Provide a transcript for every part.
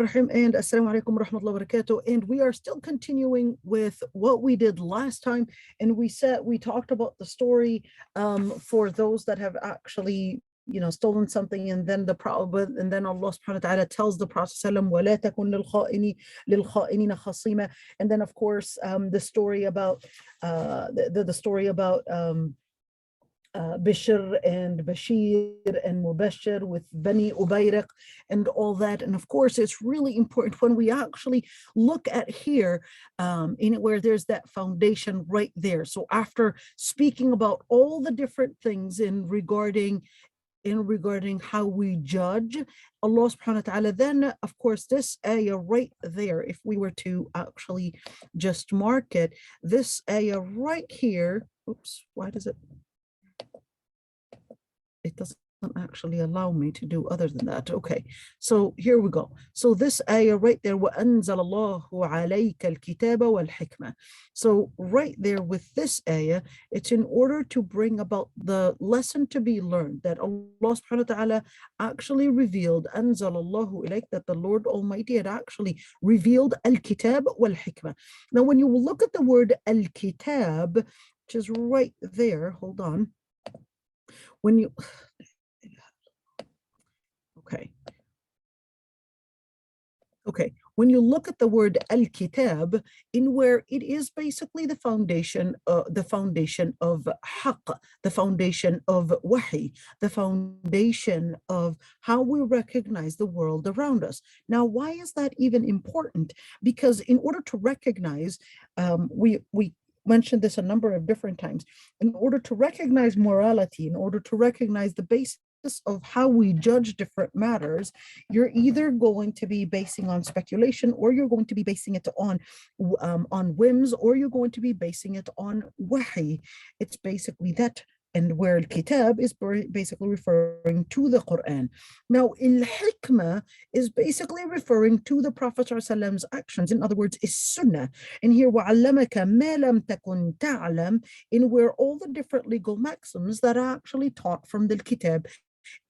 And assalamu alaikum wa rahmatullahi wa barakatuh. And we are still continuing with what we did last time. And we talked about the story for those that have actually stolen something, and then Allah subhanahu wa ta'ala tells the Prophet وَلَا تَكُنْ لِلْخَائِنِينَ خَصِيمًا. And then of course the story about Bishr and Bashir and Mubashir with Bani Ubayriq and all that. And of course, it's really important when we actually look at here in where there's that foundation right there. So after speaking about all the different things regarding how we judge, Allah subhanahu wa ta'ala, then of course this ayah right there, if we were to actually just mark it, this ayah right here, oops, why does it doesn't actually allow me to do other than that. Okay, so here we go. So this ayah right there, وَأَنزَلَ اللَّهُ عَلَيْكَ الْكِتَابَ وَالْحِكْمَةَ. So right there with this ayah, it's in order to bring about the lesson to be learned that Allah subhanahu wa ta'ala actually revealed, أَنزَلَ اللَّهُ إِلَيْكَ, that the Lord Almighty had actually revealed al-kitab wal-hikmah. Now when you look at the word al-kitab, which is right there, hold on. When you when you look at the word al-kitab, in where it is basically the foundation of haqq, the foundation of wahi, the foundation of how we recognize the world around us. Now, why is that even important? Because in order to recognize, we mentioned this a number of different times, in order to recognize morality, in order to recognize the basis of how we judge different matters, you're either going to be basing on speculation, or you're going to be basing it on whims, or you're going to be basing it on wahi. It's basically that. And where al-kitab is basically referring to the Quran. Now, al-hikmah is basically referring to the Prophet's actions. In other words, is sunnah. And here, وَعَلَّمَكَ مَا لَمْ تَكُنْ تَعْلَمْ, in where all the different legal maxims that are actually taught from the kitab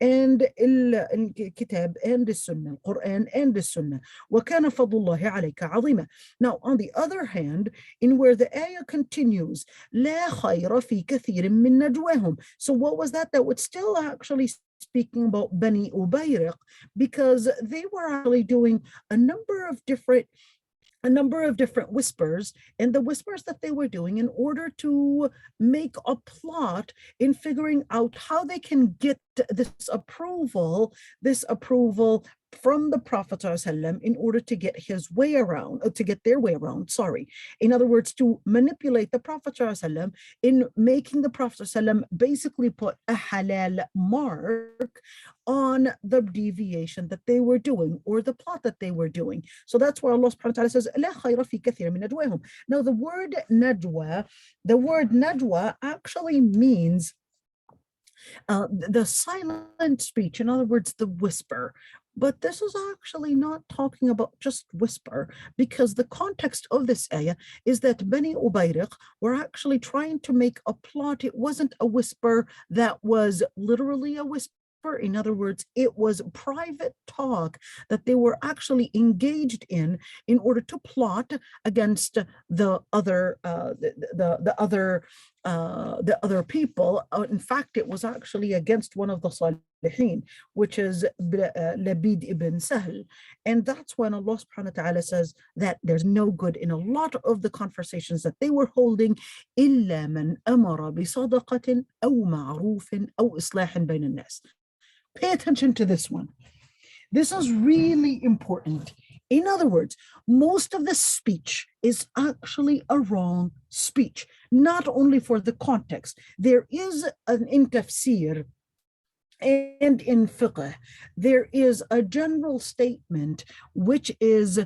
and الكتاب and the Sunnah, Quran and the Sunnah. وَكَانَ فَضْلُ اللَّهِ عَلَيْكَ عَظِيمًا. Now, on the other hand, in where the ayah continues, لَا خَيْرَ فِي كَثِيرٍ مِّن نَجْوَاهُم. So what was that? That was still actually speaking about Bani Ubayriq, because they were actually doing a number of different whispers, and the whispers that they were doing in order to make a plot in figuring out how they can get this approval from the Prophet ﷺ in order to get his way around, or to get their way around, in other words, to manipulate the Prophet ﷺ in making the Prophet ﷺ basically put a halal mark on the deviation that they were doing, or the plot that they were doing. So that's why Allah subhanahu wa ta'ala says, لا خير في كثير من نجواهم. Now the word najwa actually means the silent speech, in other words, the whisper. But this is actually not talking about just whisper, because the context of this ayah is that Bani Ubayriq were actually trying to make a plot. It wasn't a whisper that was literally a whisper. In other words, it was private talk that they were actually engaged in order to plot against the other people. In fact, it was actually against one of the Salihin, which is Labid ibn Sahl. And that's when Allah subhanahu wa ta'ala says that there's no good in a lot of the conversations that they were holding. إِلَّا مَنْ أَمَرَ بِصَدَقَةٍ أَوْ مَعْرُوفٍ أَوْ إِصْلَاحٍ بَيْنَ النَّاسِ. Pay attention to this one. This is really important. In other words, most of the speech is actually a wrong speech, not only for the context. There is in tafsir and in fiqh, there is a general statement which is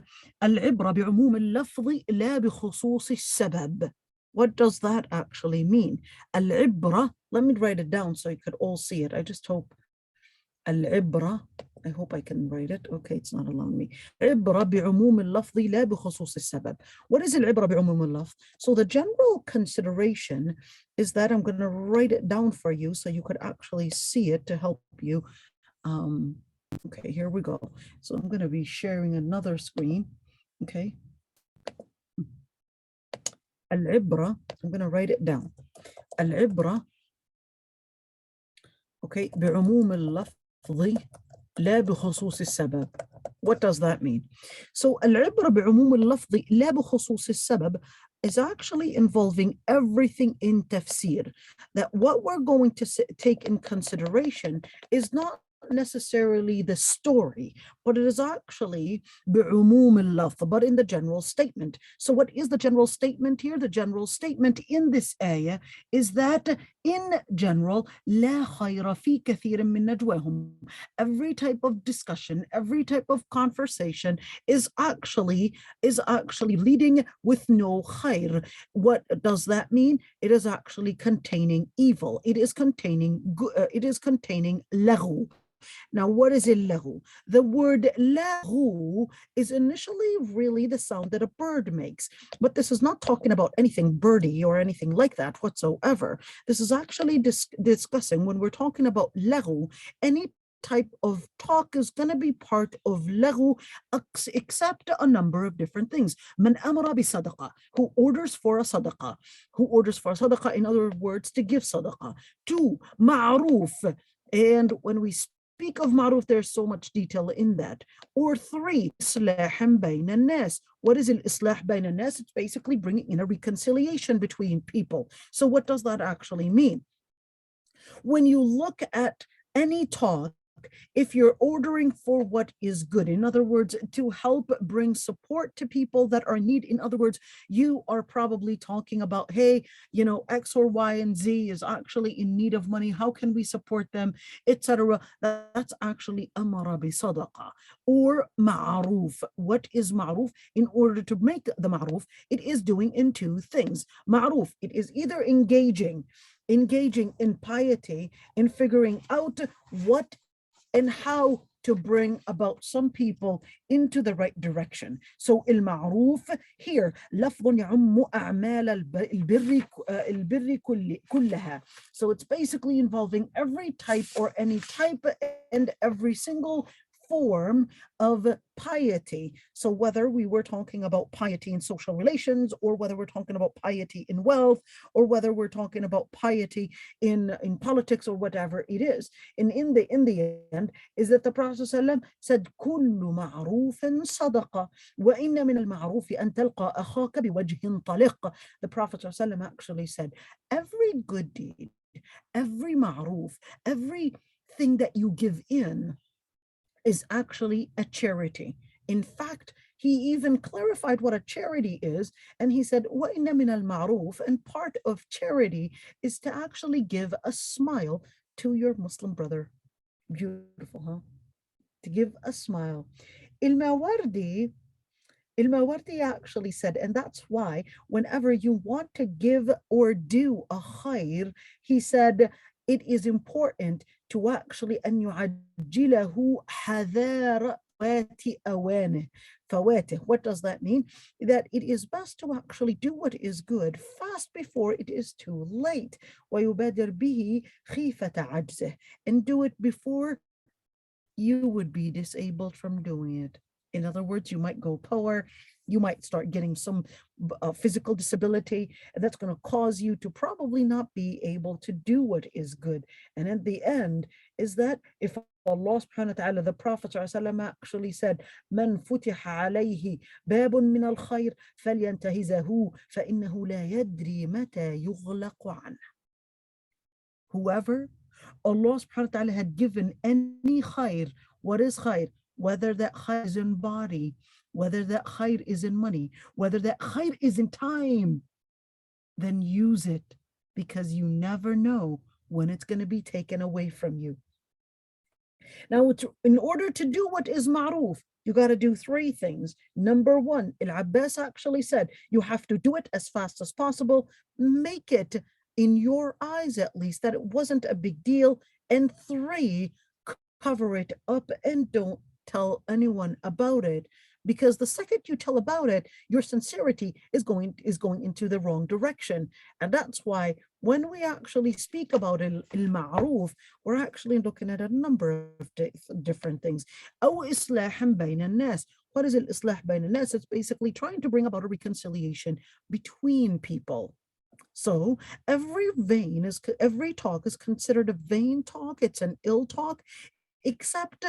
al-ibra bi'umum al-lafzi la bi khusus al-sabab. What does that actually mean? Al-ibra, let me write it down so you could all see it. I just hope العبرة, I hope I can write it. Okay, it's not allowing me. عبرة بعموم اللفظ لا بخصوص السبب. What is العبرة بعموم اللفظ? So the general consideration is that I'm going to write it down for you so you could actually see it to help you Okay, here we go. So I'm going to be sharing another screen. Okay. Al-ibra, I'm going to write it down. Al-ibra, okay, بعموم اللفظ لا بخصوص السبب. What does that mean? So العبرة بعموم اللفظ لا بخصوص السبب is actually involving everything in tafsir. That what we're going to take in consideration is not necessarily the story, but it is actually بعموم اللفظ, but in the general statement. So what is the general statement here? The general statement in this ayah is that in general, لا خير في كثير من نجواهم. Every type of discussion, every type of conversation is actually leading with no khair. What does that mean? It is actually containing evil. It is containing laghu. Now, what is al-laghu? The word laghu is initially really the sound that a bird makes, but this is not talking about anything birdie or anything like that whatsoever. This is actually discussing, when we're talking about laghu, any type of talk is going to be part of laghu, except a number of different things. Man amara bi sadaqah, who orders for a sadaqah. Who orders for a sadaqah, in other words, to give sadaqah. 2, ma'roof. And when we speak of ma'ruf, there's so much detail in that. Or 3, islahan bayna nas. What is al-islah bayna nas? It's basically bringing in a reconciliation between people. So what does that actually mean? When you look at any talk, if you're ordering for what is good, in other words, to help bring support to people that are in need, in other words, you are probably talking about, hey, X or Y and Z is actually in need of money. How can we support them, etc. That's actually amara bi sadaqa or ma'ruf. What is ma'ruf? In order to make the ma'ruf, it is doing in 2 things. Ma'ruf, it is either engaging in piety, in figuring out what and how to bring about some people into the right direction. So المعروف here لفظ يعم أعمال البر كلها. So it's basically involving every type or any type and every single form of piety. So whether we were talking about piety in social relations, or whether we're talking about piety in wealth, or whether we're talking about piety in politics, or whatever it is. And in the end is that the Prophet ﷺ said, كل معروف صدقة وإن من المعروف أن تلقى أخاك بوجه طلق. The Prophet ﷺ actually said, every good deed, every ma'ruf, everything that you give in is actually a charity. In fact, he even clarified what a charity is, and he said, وَإِنَّ مِنَ الْمَعْرُوفِ, and part of charity is to actually give a smile to your Muslim brother. Beautiful, huh? To give a smile. Al-Mawardi actually said, and that's why whenever you want to give or do a khair, he said, it is important to actually أن يعجله حذار أوانه فواته. What does that mean? That it is best to actually do what is good fast before it is too late. ويبادر به خيفة عجزه, and do it before you would be disabled from doing it. In other words, you might go poor, you might start getting some physical disability, and that's going to cause you to probably not be able to do what is good. And at the end is that if Allah subhanahu wa ta'ala, the Prophet actually said, من فتح عليه باب من الخير فلينتهزه فإنه لا يدري متى يغلق عنه. Whoever Allah subhanahu wa ta'ala had given any khair, what is khair? Whether that khair is in body, whether that khair is in money, whether that khair is in time, then use it, because you never know when it's going to be taken away from you. Now, in order to do what is ma'ruf, you got to do 3 things. Number 1, Al-Abbas actually said, you have to do it as fast as possible, make it in your eyes at least that it wasn't a big deal, and 3, cover it up and don't tell anyone about it, because the second you tell about it, your sincerity is going into the wrong direction. And that's why when we actually speak about al-ma'ruf, we're actually looking at a number of different things. أو إصلاح بين الناس. What is al-islah bayn al-nas? It's basically trying to bring about a reconciliation between people. So every talk is considered a vain talk. It's an ill talk, except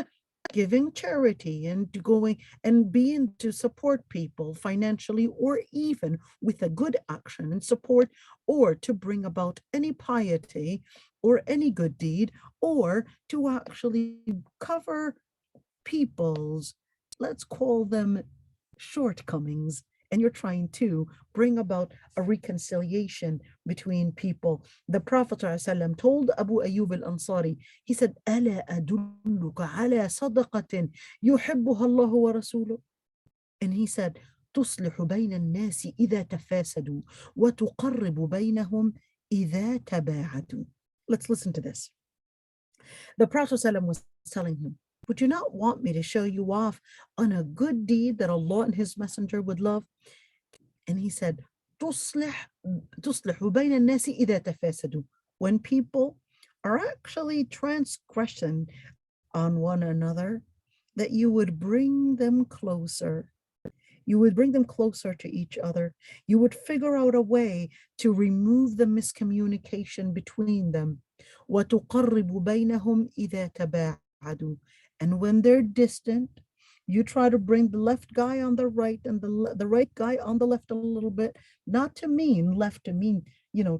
giving charity and going and being to support people financially, or even with a good action and support, or to bring about any piety or any good deed, or to actually cover people's, let's call them, shortcomings, and you're trying to bring about a reconciliation between people. The Prophet ﷺ told Abu Ayyub al-Ansari, he said, أَلَا أَدُلُّكَ عَلَى صَدَقَةٍ يُحِبُّهَا اللَّهُ وَرَسُولُهُ. And he said, تُصْلِحُ بَيْنَ النَّاسِ إِذَا تَفَاسَدُوا وَتُقَرِّبُ بَيْنَهُمْ إِذَا تَبَاعَدُوا. Let's listen to this. The Prophet ﷺ was telling him, would you not want me to show you off on a good deed that Allah and His Messenger would love? And he said, تصلح بين الناس إذا تفاسدوا. When people are actually transgressing on one another, that you would bring them closer. You would bring them closer to each other. You would figure out a way to remove the miscommunication between them. وتقرب بينهم إذا تباعدوا. And when they're distant, you try to bring the left guy on the right and the right guy on the left a little bit, not to mean left to mean,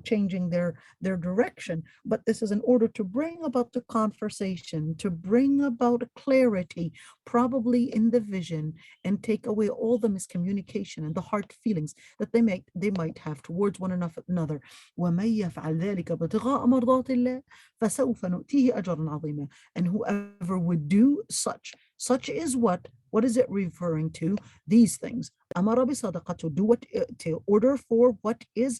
changing their direction, but this is in order to bring about the conversation, to bring about clarity, probably in the vision, and take away all the miscommunication and the hard feelings that they might have towards one another. وَمَن يَفْعَلْ ذَلِكَ ابْتِغَاءَ مَرْضَاتِ اللَّهِ فَسَوْفَ نُؤْتِيهِ أَجْرًا عَظِيمًا. And whoever would do such is what is it referring to? These things. Amara bi-sadaqa, to do what, to order for what is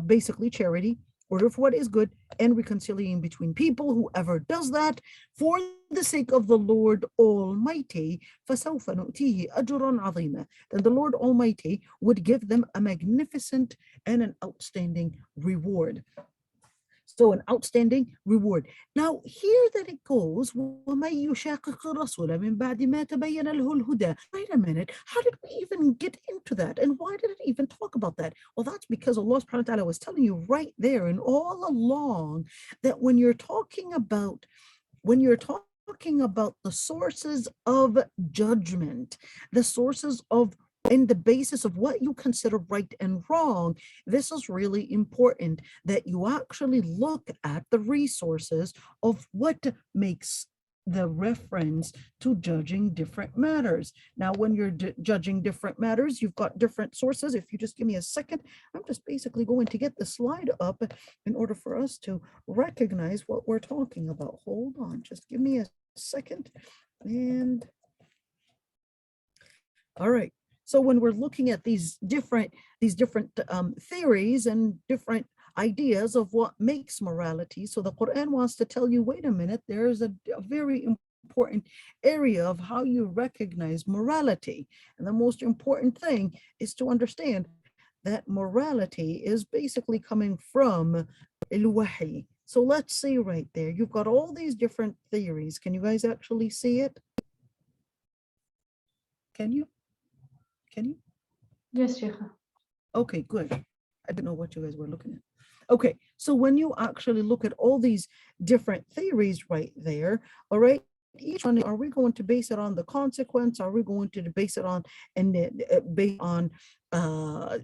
basically charity, order for what is good, and reconciliating between people. Whoever does that for the sake of the Lord Almighty, فَسَوْفَ نُؤْتِيهِ أَجْرًا عَظِيمًا. Then the Lord Almighty would give them a magnificent and an outstanding reward. So an outstanding reward. Now here that it goes, وَمَن يُشَاقِقِ الرَّسُولَ مِن بَعْدِ مَا تَبَيَّنَ لَهُ الْهُدَى. Wait a minute, how did we even get into that? And why did it even talk about that? Well, that's because Allah subhanahu wa ta'ala was telling you right there and all along that when you're talking about the sources of judgment, the sources of in the basis of what you consider right and wrong, this is really important that you actually look at the resources of what makes the reference to judging different matters. Now, when you're judging different matters, you've got different sources. If you just give me a second, I'm just basically going to get the slide up in order for us to recognize what we're talking about. Hold on, just give me a second. And all right. So when we're looking at these different theories and different ideas of what makes morality, so the Quran wants to tell you, wait a minute, there's a very important area of how you recognize morality. And the most important thing is to understand that morality is basically coming from al-wahy. So let's see right there, you've got all these different theories. Can you guys actually see it? Can you? Yes, Sheikha. Okay, good. I didn't know what you guys were looking at. Okay, so when you actually look at all these different theories right there, all right, each one, are we going to base it on the consequence? Are we going to base it on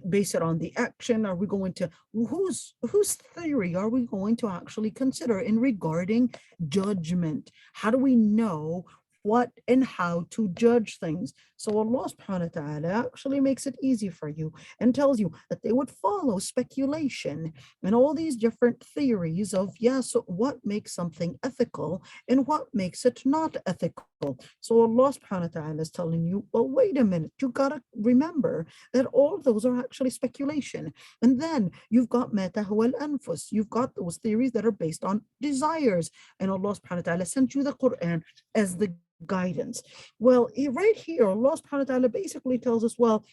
base it on the action? Are we going to whose theory are we going to actually consider in regarding judgment? How do we know what and how to judge things? So Allah subhanahu wa ta'ala actually makes it easy for you and tells you that they would follow speculation and all these different theories of, so what makes something ethical and what makes it not ethical. So Allah subhanahu wa ta'ala is telling you, well, wait a minute, you gotta remember that all of those are actually speculation. And then you've got mata huwa al-anfus, you've got those theories that are based on desires. And Allah subhanahu wa ta'ala sent you the Quran as the guidance. Well, right here, Allah subhanahu wa ta'ala basically tells us, well,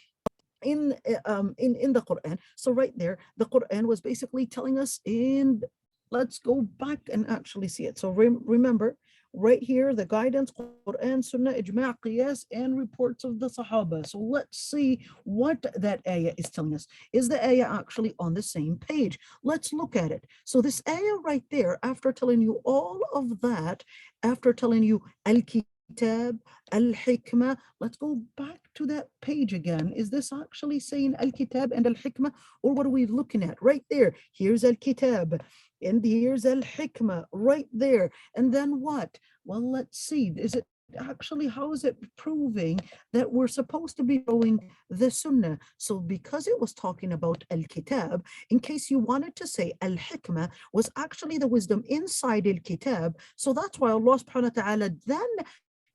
in the Quran. So right there, the Quran was basically telling us in, let's go back and actually see it. So remember, right here, the guidance, Quran, Sunnah, Ijma', Qiyas, and reports of the Sahaba. So let's see what that ayah is telling us. Is the ayah actually on the same page? Let's look at it. So this ayah right there, after telling you all of that, after telling you al-kitab, al-hikmah, let's go back to that page again. Is this actually saying al-kitab and al-hikmah, or what are we looking at? Right there, here's al-kitab, and here's al-hikmah right there. And then what? Well, let's see. Is it actually, how is it proving that we're supposed to be following the sunnah? So because it was talking about al-kitab, in case you wanted to say al-hikmah was actually the wisdom inside al-kitab, so that's why Allah subhanahu wa ta'ala then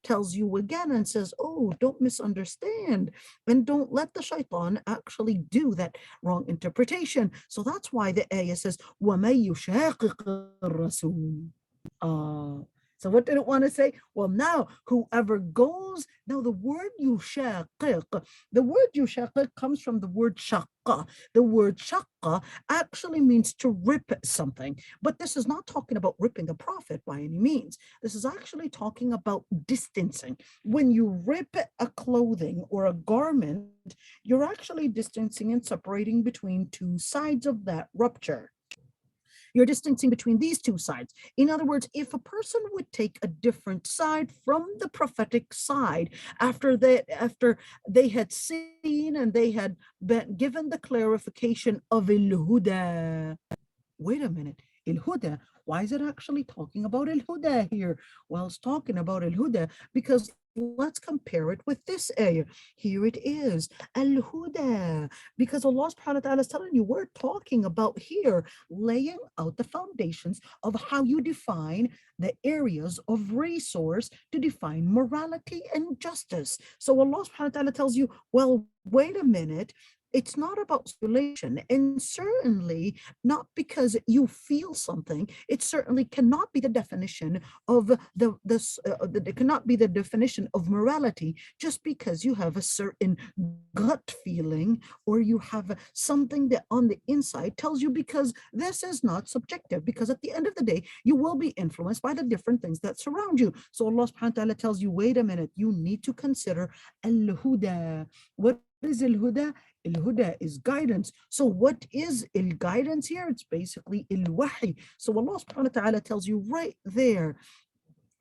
tells you again and says, oh, don't misunderstand and don't let the shaitan actually do that wrong interpretation. So that's why the ayah says, وَمَن يُشَاقِقِ الرَّسُولِ. So what did it want to say? Well, now whoever goes, now the word yushaqiq, the word yushaqiq comes from the word shaqqa. The word shaqqa actually means to rip something, but this is not talking about ripping a prophet by any means. This is actually talking about distancing. When you rip a clothing or a garment, you're actually distancing and separating between two sides of that rupture. You're distancing between these two sides. In other words, if a person would take a different side from the prophetic side after they had seen and they had been given the clarification of al-huda. Wait a minute, al-huda, why is it actually talking about al-huda here? Well, it's talking about al-huda because let's compare it with this ayah. Here it is, al-huda, because Allah subhanahu wa ta'ala is telling you, we're talking about here laying out the foundations of how you define the areas of resource to define morality and justice. So Allah subhanahu wa ta'ala tells you, well, wait a minute, it's not about speculation, and certainly not because you feel something. It certainly cannot be the definition of it cannot be the definition of morality just because you have a certain gut feeling or you have something that on the inside tells you, because this is not subjective, because at the end of the day, you will be influenced by the different things that surround you. So Allah subhanahu wa ta'ala tells you, wait a minute, you need to consider al-huda. What is al-huda? Al-huda is guidance. So what is guidance here? It's basically al-wahi. So Allah subhanahu wa ta'ala tells you right there,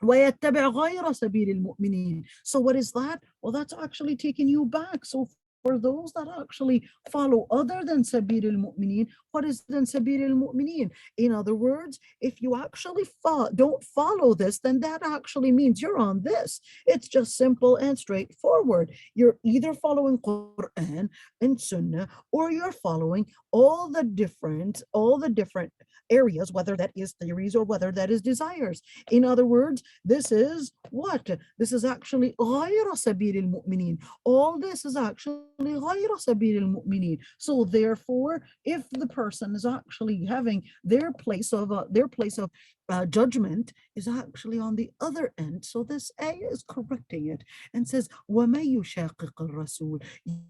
وَيَتَّبِعْ غَيْرَ سَبِيلِ الْمُؤْمِنِينَ. So what is that? Well, that's actually taking you back. So for those that actually follow other than Sabil al-Mu'mineen, what is then Sabil al-Mu'mineen? In other words, if you actually don't follow this, then that actually means you're on this. It's just simple and straightforward. You're either following Quran and Sunnah, or you're following all the different areas, whether that is theories or whether that is desires. In other words, this is what? This is actually غَيْرَ سَبِيلِ الْمُؤْمِنِينَ. All this is actually غَيْرَ سَبِيلِ الْمُؤْمِنِينَ. So therefore, if the person is actually having their place of judgment is actually on the other end, so this ayah is correcting it and says, وَمَن يُشَاقِقِ الرَّسُولِ.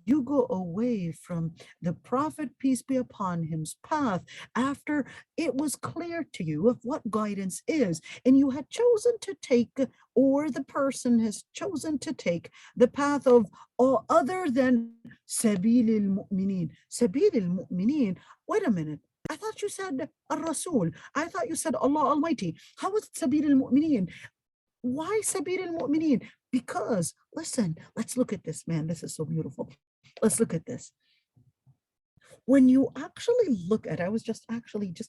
You go away from the Prophet, peace be upon him's path, after it was clear to you of what guidance is, and you had chosen to take, or the person has chosen to take the path of all other than Sabil al-Mu'mineen. Sabil al-Mu'mineen, wait a minute, I thought you said al-Rasul. I thought you said Allah Almighty. How is Sabil al-Mu'mineen? Why Sabil al-Mu'mineen? Because, listen, let's look at this, man. This is so beautiful. Let's look at this. When you actually look at, I was just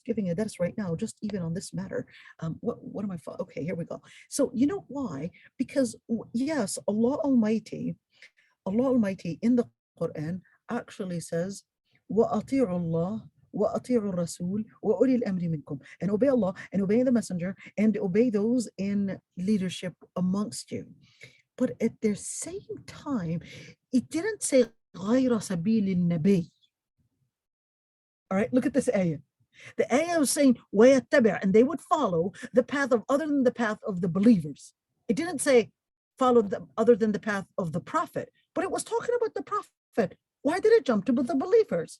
giving a dars right now, just even on this matter. What am I? Okay, here we go. So you know why? Because yes, Allah Almighty in the Quran actually says, وَأَطِيعُوا اللَّهَ وَأَطِيعُوا الرَّسُولَ وَأُولِي الْأَمْرِ مِنْكُمْ, and obey Allah and obey the messenger and obey those in leadership amongst you. But at the same time, it didn't say غَيْرَ سَبِيلِ النَّبِيِّ. All right, look at this ayah. The ayah was saying وَيَتَّبِعْ, and they would follow the path of other than the path of the believers. It didn't say follow the other than the path of the Prophet. But it was talking about the Prophet. Why did it jump to the believers?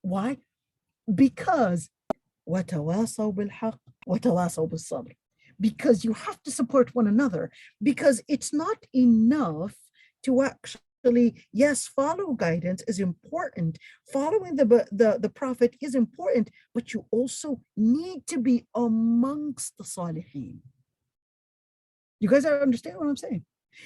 Why? Because وَتَوَاصَوْا بِالْحَقِّ وَتَوَاصَوْا بِالصَّبْرِ. Because you have to support one another. Because it's not enough to actually, yes, follow guidance is important. Following the Prophet is important, but you also need to be amongst the Salihin. You guys understand what I'm saying?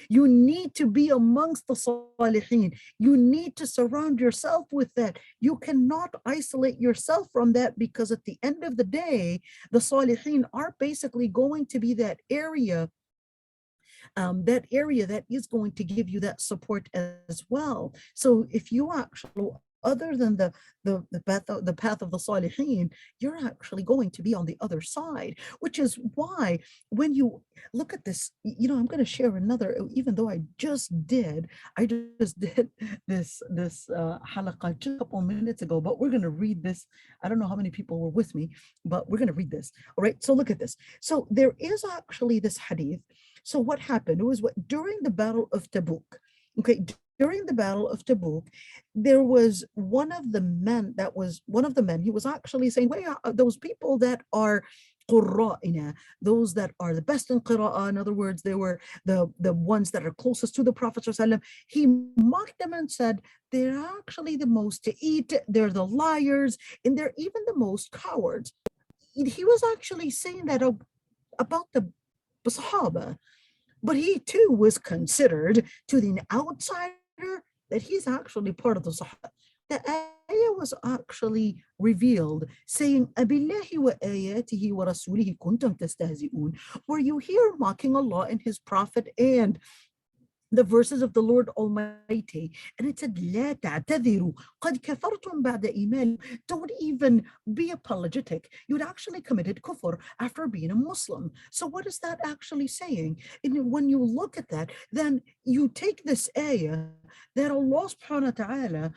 You need to be amongst the Salihin. You need to surround yourself with that. You cannot isolate yourself from that, because at the end of the day, the Salihin are basically going to be that area that is going to give you that support as well. So if you actually, other than the path of the Salihin, you're actually going to be on the other side, which is why when you look at this, I'm going to share another, even though I just did this halaqah just a couple of minutes ago, but we're going to read this. I don't know how many people were with me, but we're going to read this. All right, so look at this. So there is actually this hadith. So what happened? It was during the Battle of Tabuk. Okay, during the Battle of Tabuk, there was one of the men, he was actually saying, well, those people that are qurra'ina, those that are the best in qira'ah, in other words, they were the ones that are closest to the Prophet ﷺ. He mocked them and said, they're actually the most to eat, they're the liars, and they're even the most cowards. He was actually saying that about the Sahaba, but he too was considered to the outsider that he's actually part of the Sahaba. The ayah was actually revealed saying, Abillahi wa ayatihi wa rasulihi kuntum tastahzi'un. Were you here mocking Allah and His Prophet and the verses of the Lord Almighty? And it said, لا تعتذروا قد كفرتم بعد إيمان. Don't even be apologetic. You'd actually committed kufr after being a Muslim. So what is that actually saying? And when you look at that, then you take this ayah that Allah subhanahu wa ta'ala,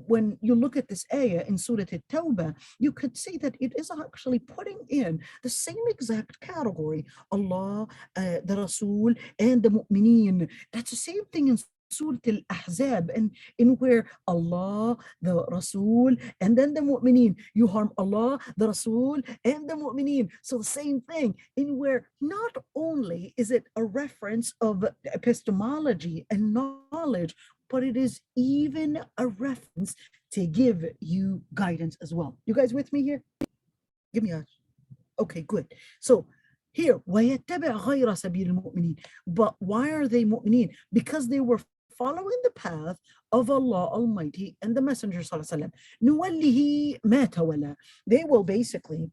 when you look at this ayah in Surah At-Tawbah, you could see that it is actually putting in the same exact category, Allah, the Rasul, and the Mu'mineen. That's the same thing in Surah Al-Ahzab, and in where Allah, the Rasul, and then the Mu'mineen. You harm Allah, the Rasul, and the Mu'mineen. So the same thing, in where not only is it a reference of epistemology and knowledge, but it is even a reference to give you guidance as well. You guys with me here? Give me a, okay, good. So here, وَيَتَّبِعْ غَيْرَ سَبِيلِ الْمُؤْمِنِينَ. But why are they mu'mineen? Because they were following the path of Allah Almighty and the Messenger sallallahu alaihi wasallam. نُوَلِّهِ مَا تَوَلَّى. They will basically,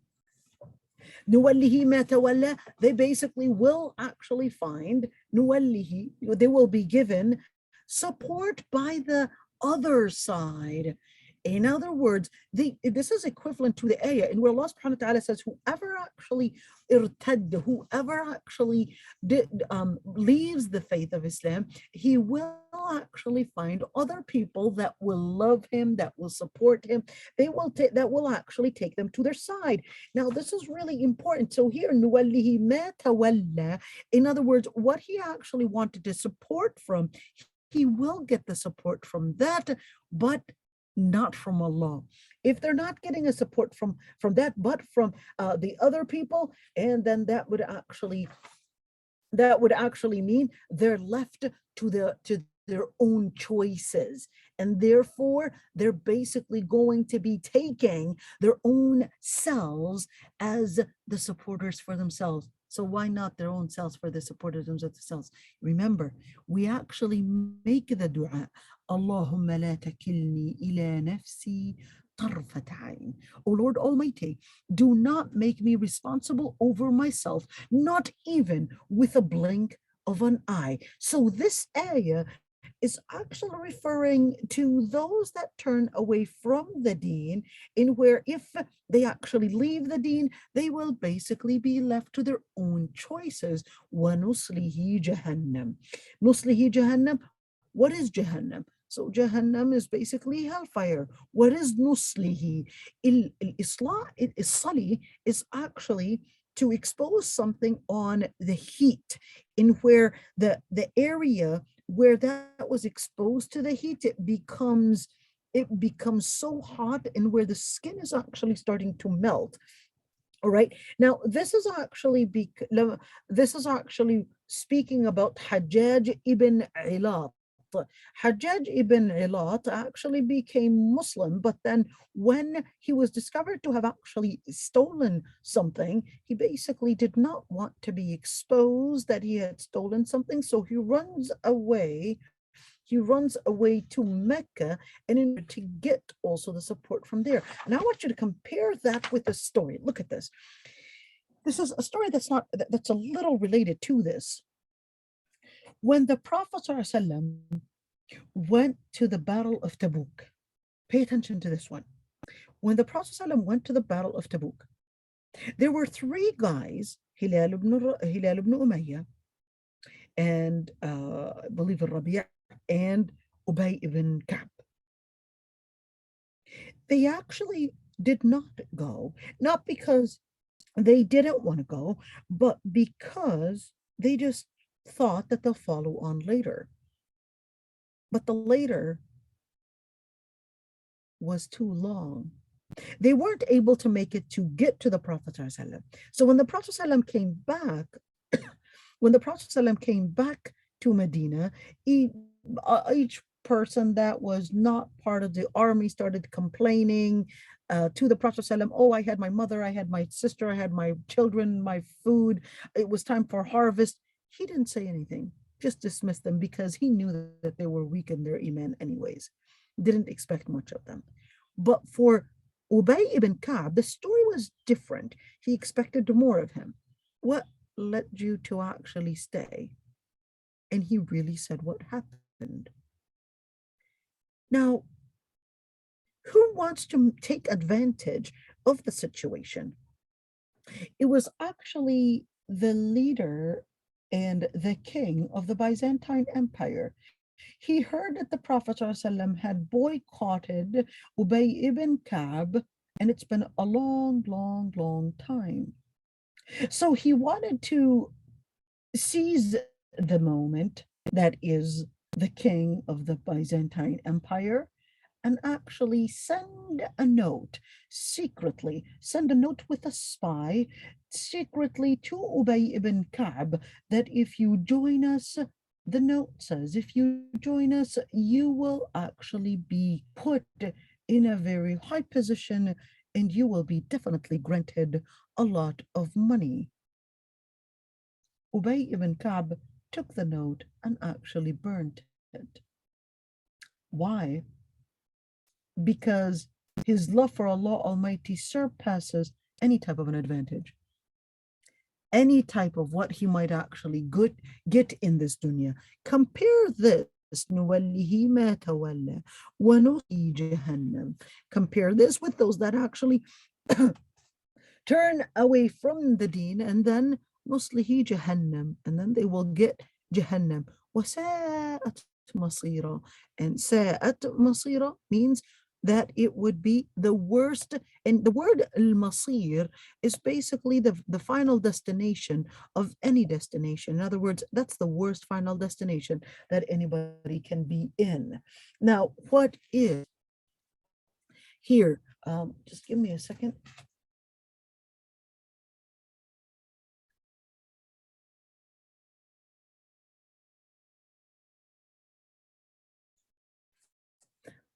نُوَلِّهِ مَا تَوَلَّى. They basically will actually find, نُوَلِّهِ, they will be given support by the other side. In other words, this is equivalent to the ayah in where Allah subhanahu wa ta'ala says, whoever actually irtad, whoever actually leaves the faith of Islam, he will actually find other people that will love him, that will support him. They will that will actually take them to their side. Now, this is really important. So here, nuwallihi ma tawalla, in other words, what he actually wanted to support from, he will get the support from that, but not from Allah. If they're not getting a support from that, but from the other people, and then that would actually mean they're left to their own choices, and therefore they're basically going to be taking their own selves as the supporters for themselves. So why not their own selves for the supporters of themselves? Remember, we actually make the dua, Allahumma la takilni ila nafsi طرفة عين. O Lord Almighty, do not make me responsible over myself, not even with a blink of an eye. So this ayah is actually referring to those that turn away from the deen, in where if they actually leave the deen, they will basically be left to their own choices. وَنُصْلِهِ جَهَنَّمْ. نُصْلِهِ جَهَنَّمْ. What is Jahannam? So Jahannam is basically hellfire. What is nuslihi? Islah, Sali is actually to expose something on the heat, in where the area where that was exposed to the heat, it becomes so hot, and where the skin is actually starting to melt. All right. Now, this is actually speaking about Hajjaj ibn Ilat. Hajjaj ibn Ilat actually became Muslim, but then when he was discovered to have actually stolen something, he basically did not want to be exposed that he had stolen something, so he runs away. He runs away to Mecca, and in order to get also the support from there. And I want you to compare that with the story. Look at this. This is a story that's a little related to this. When the Prophet ﷺ went to the Battle of Tabuk, pay attention to this one. When the Prophet ﷺ went to the Battle of Tabuk, there were three guys, Hilal ibn Umayyah, and I believe Rabi' and Ubay ibn Ka'b. They actually did not go, not because they didn't want to go, but because they just thought that they'll follow on later. But the later was too long. They weren't able to make it to get to the Prophet ﷺ. So when the Prophet ﷺ came back, to Medina, each person that was not part of the army started complaining to the Prophet ﷺ, oh, I had my mother, I had my sister, I had my children, my food, it was time for harvest. He didn't say anything, just dismissed them, because he knew that they were weak in their iman anyways. Didn't expect much of them. But for Ubay ibn Ka'b, the story was different. He expected more of him. What led you to actually stay? And he really said what happened. Now, who wants to take advantage of the situation? It was actually the leader and the king of the Byzantine Empire. He heard that the Prophet ﷺ had boycotted Ubay ibn Ka'b, and it's been a long, long, long time. So he wanted to seize the moment, that is the king of the Byzantine Empire, and actually send a note with a spy secretly to Ubay ibn Ka'b, that if you join us, the note says, if you join us, you will actually be put in a very high position, and you will be definitely granted a lot of money. Ubay ibn Ka'b took the note and actually burnt it. Why? Because his love for Allah Almighty surpasses any type of an advantage, any type of what he might actually get in this dunya. Compare this. Compare this with those that actually turn away from the deen, and then nuslihi jahannam, and then they will get Jahannam. وَسَاءَتْ مَصِيرًا. And sa'at masira means that it would be the worst. And the word al-masir is basically the final destination of any destination. In other words, that's the worst final destination that anybody can be in. Now, what is here? Just give me a second.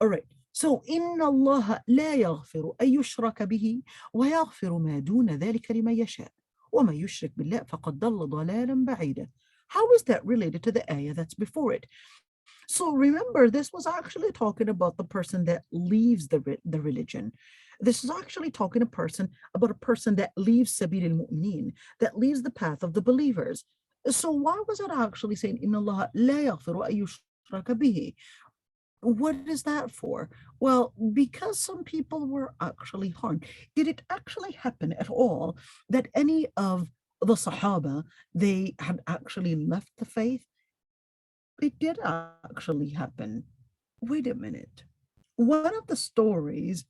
All right. So, إن الله لا يغفر أن يشرك به ويغفر ما دون ذلك لمن يشاء وما يشرك بالله فقد ضل ضلالا بعيدا. How is that related to the ayah that's before it? So remember, this was actually talking about the person that leaves the religion. This is actually talking about a person that leaves sabil al-mu'minin, that leaves the path of the believers. So why was it actually saying إن الله لا يغفر أن يشرك به? What is that for? Well, because some people were actually harmed. Did it actually happen at all that any of the Sahaba, they had actually left the faith? It did actually happen. Wait a minute. One of the stories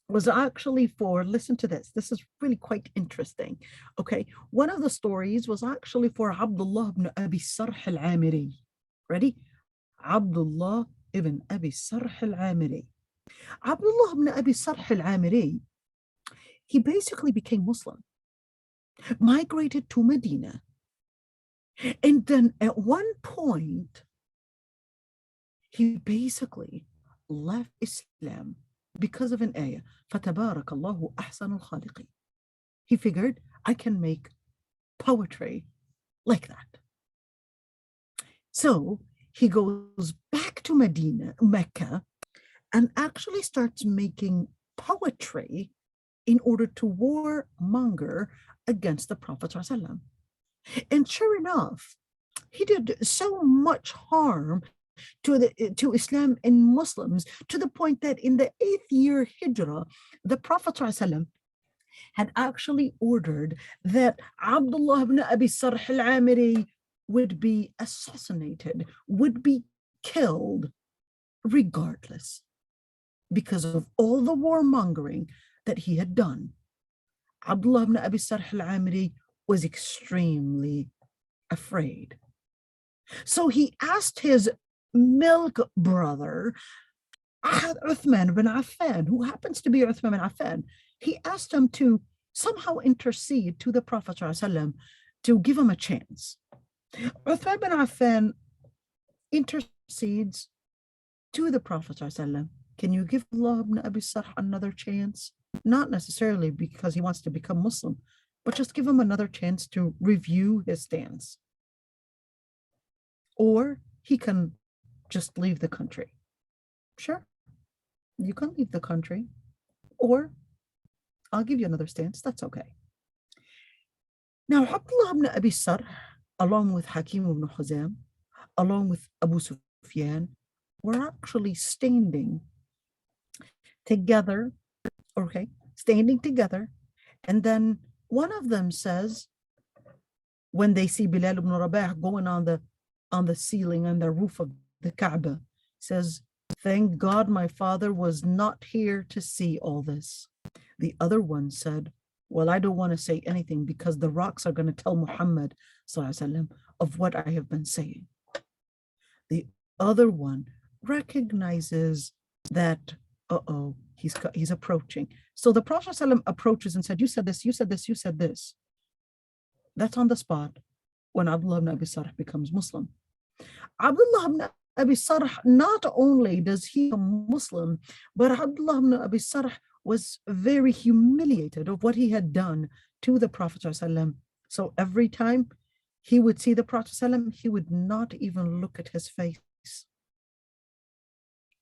was actually for, listen to this, this is really quite interesting. Okay, one of the stories was actually for Abdullah ibn Abi Sarh al-Amiri. Ready? Abdullah ibn Abi Sarh al-Amiri. Abdullah ibn Abi Sarh al-Amiri, he basically became Muslim, migrated to Medina, and then at one point, he basically left Islam because of an ayah. فَتَبَارَكَ اللَّهُ أَحْسَنُ الْخَالِقِينَ. He figured, I can make poetry like that. So he goes back to Medina, Mecca, and actually starts making poetry in order to warmonger against the Prophet ﷺ. And sure enough, he did so much harm to Islam and Muslims, to the point that in the 8th year Hijrah, the Prophet ﷺ had actually ordered that Abdullah ibn Abi Sarh al-Amiri would be assassinated, would be killed regardless, because of all the warmongering that he had done. Abdullah ibn Abi Sarh al-Amiri was extremely afraid. So he asked his milk brother, Uthman ibn Affan, who happens to be Uthman ibn Affan, he asked him to somehow intercede to the Prophet ﷺ to give him a chance. Uthman ibn Affan intercedes to the Prophet ﷺ. Can you give Allah ibn Abi Sarh another chance? Not necessarily because he wants to become Muslim, but just give him another chance to review his stance. Or he can just leave the country. Sure, you can leave the country, or I'll give you another stance. That's okay. Now, Abdullah ibn Abi Sarh, along with Hakim ibn Huzam, along with Abu Sufyan, were actually standing together, and then one of them says, when they see Bilal ibn Rabah going on the ceiling, on the roof of the Kaaba, says, thank God my father was not here to see all this. The other one said, well, I don't want to say anything because the rocks are going to tell Muhammad ﷺ of what I have been saying. The other one recognizes that, he's approaching. So the Prophet ﷺ approaches and said, you said this, you said this, you said this. That's on the spot when Abdullah ibn Abi Sarh becomes Muslim. Abdullah ibn Abi Sarh, not only does he become Muslim, but Abdullah ibn Abi Sarh was very humiliated of what he had done to the Prophet ﷺ. So every time he would see the Prophet ﷺ, he would not even look at his face.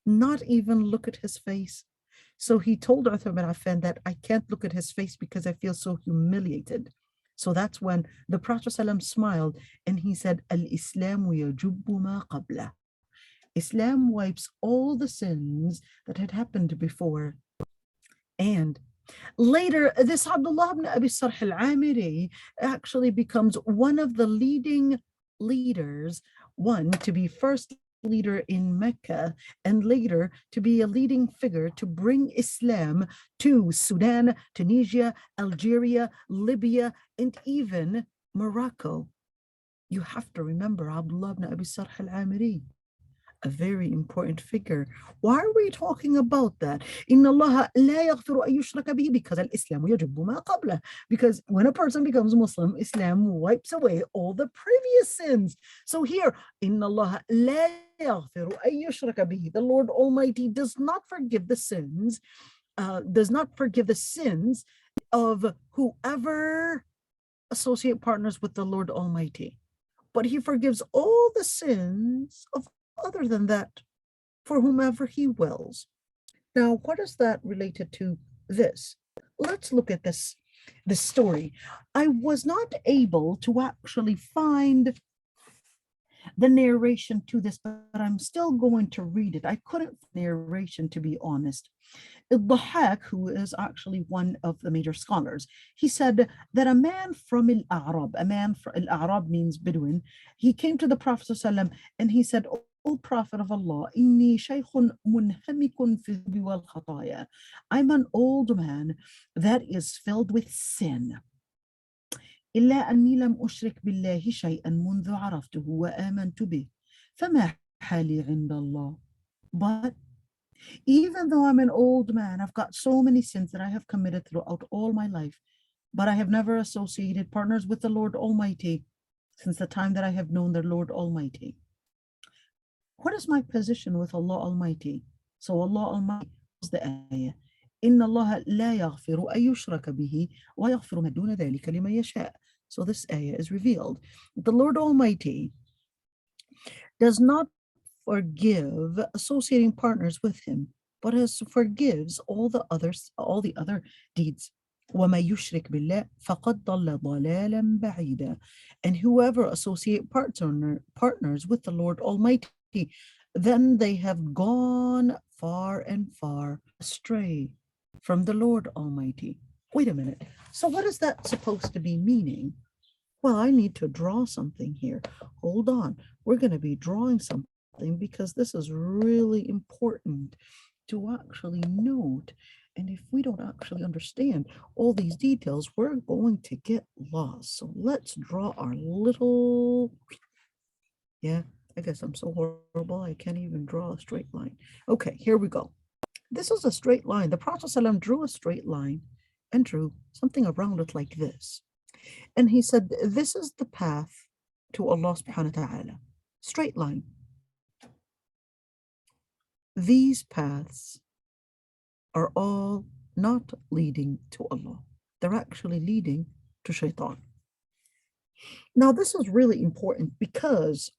Not even look at his face. So he told Uthman bin Affan that I can't look at his face because I feel so humiliated. So that's when the Prophet ﷺ smiled and he said, Al-Islamu yajubbu ma qabla. Islam wipes all the sins that had happened before. And later, this Abdullah ibn Abi Sarh al-Amiri actually becomes one of the leading leaders, one to be first leader in Mecca, and later to be a leading figure to bring Islam to Sudan, Tunisia, Algeria, Libya, and even Morocco. You have to remember Abdullah ibn Abi Sarh al-Amiri, a very important figure. Why are we talking about that? إن الله لا يغفر أن يشرك به, because الإسلام يجب ما قبله. Because when a person becomes Muslim, Islam wipes away all the previous sins. So here, إن الله لا يغفر أن يشرك به, the Lord Almighty does not forgive the sins, of whoever associate partners with the Lord Almighty. But he forgives all the sins of other than that for whomever he wills. Now, what is that related to this? Let's look at this story. I was not able to actually find the narration to this, but I'm still going to read it. I couldn't find narration, to be honest. al-Dhahak, who is actually one of the major scholars, he said that a man from al-A'rab, al-A'rab means Bedouin, he came to the Prophet ﷺ and he said, O Prophet of Allah, إني شيخ منهمك في الذنوب والخطايا. I'm an old man that is filled with sin. إلا أني لم أشرك بالله شيئا منذ عرفته وآمنت به. فما حالي عند الله. But even though I'm an old man, I've got so many sins that I have committed throughout all my life, but I have never associated partners with the Lord Almighty since the time that I have known the Lord Almighty. What is my position with Allah Almighty? So Allah Almighty is the ayah. إن الله لا يغفر أن يشرك به ويغفر ما دون ذلك لمن يشاء. So this ayah is revealed. The Lord Almighty does not forgive associating partners with him, but forgives all the other deeds. وَمَا يُشْرِكْ بِاللَّهِ فَقَدْ ضَلَّ ضَلَالًا بَعِيدًا. And whoever associate partners with the Lord Almighty, then they have gone far and far astray from the Lord Almighty. Wait a minute. So what is that supposed to be meaning? Well, I need to draw something here. Hold on. We're going to be drawing something because this is really important to actually note. And if we don't actually understand all these details, we're going to get lost. So let's draw our little, yeah, I guess I'm so horrible, I can't even draw a straight line. Okay, here we go. This is a straight line. The Prophet ﷺ drew a straight line and drew something around it like this. And he said, this is the path to Allah subhanahu wa ta'ala. Straight line. These paths are all not leading to Allah. They're actually leading to shaitan. Now, this is really important because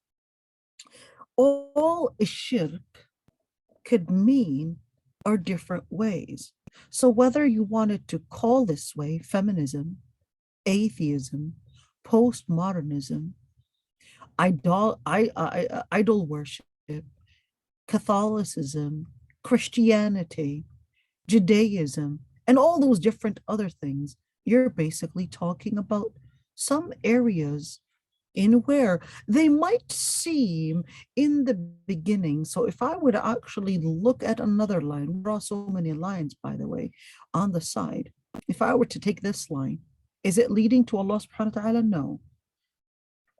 all shirk could mean are different ways. So whether you wanted to call this way feminism, atheism, postmodernism, idol worship, Catholicism, Christianity, Judaism, and all those different other things, you're basically talking about some areas in where they might seem in the beginning. So if I were to actually look at another line, we draw so many lines, by the way, on the side. If I were to take this line, is it leading to Allah subhanahu wa ta'ala? No.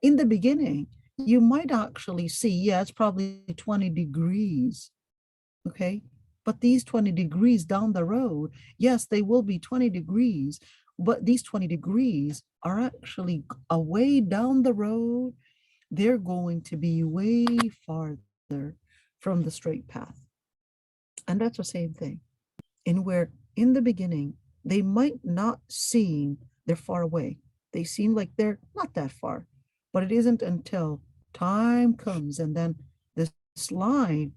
In the beginning, you might actually see, yeah, it's probably 20 degrees, okay? But these 20 degrees down the road, yes, they will be 20 degrees, but these 20 degrees are actually away down the road. They're going to be way farther from the straight path. And that's the same thing. In where in the beginning, they might not seem they're far away. They seem like they're not that far, but it isn't until time comes and then this line,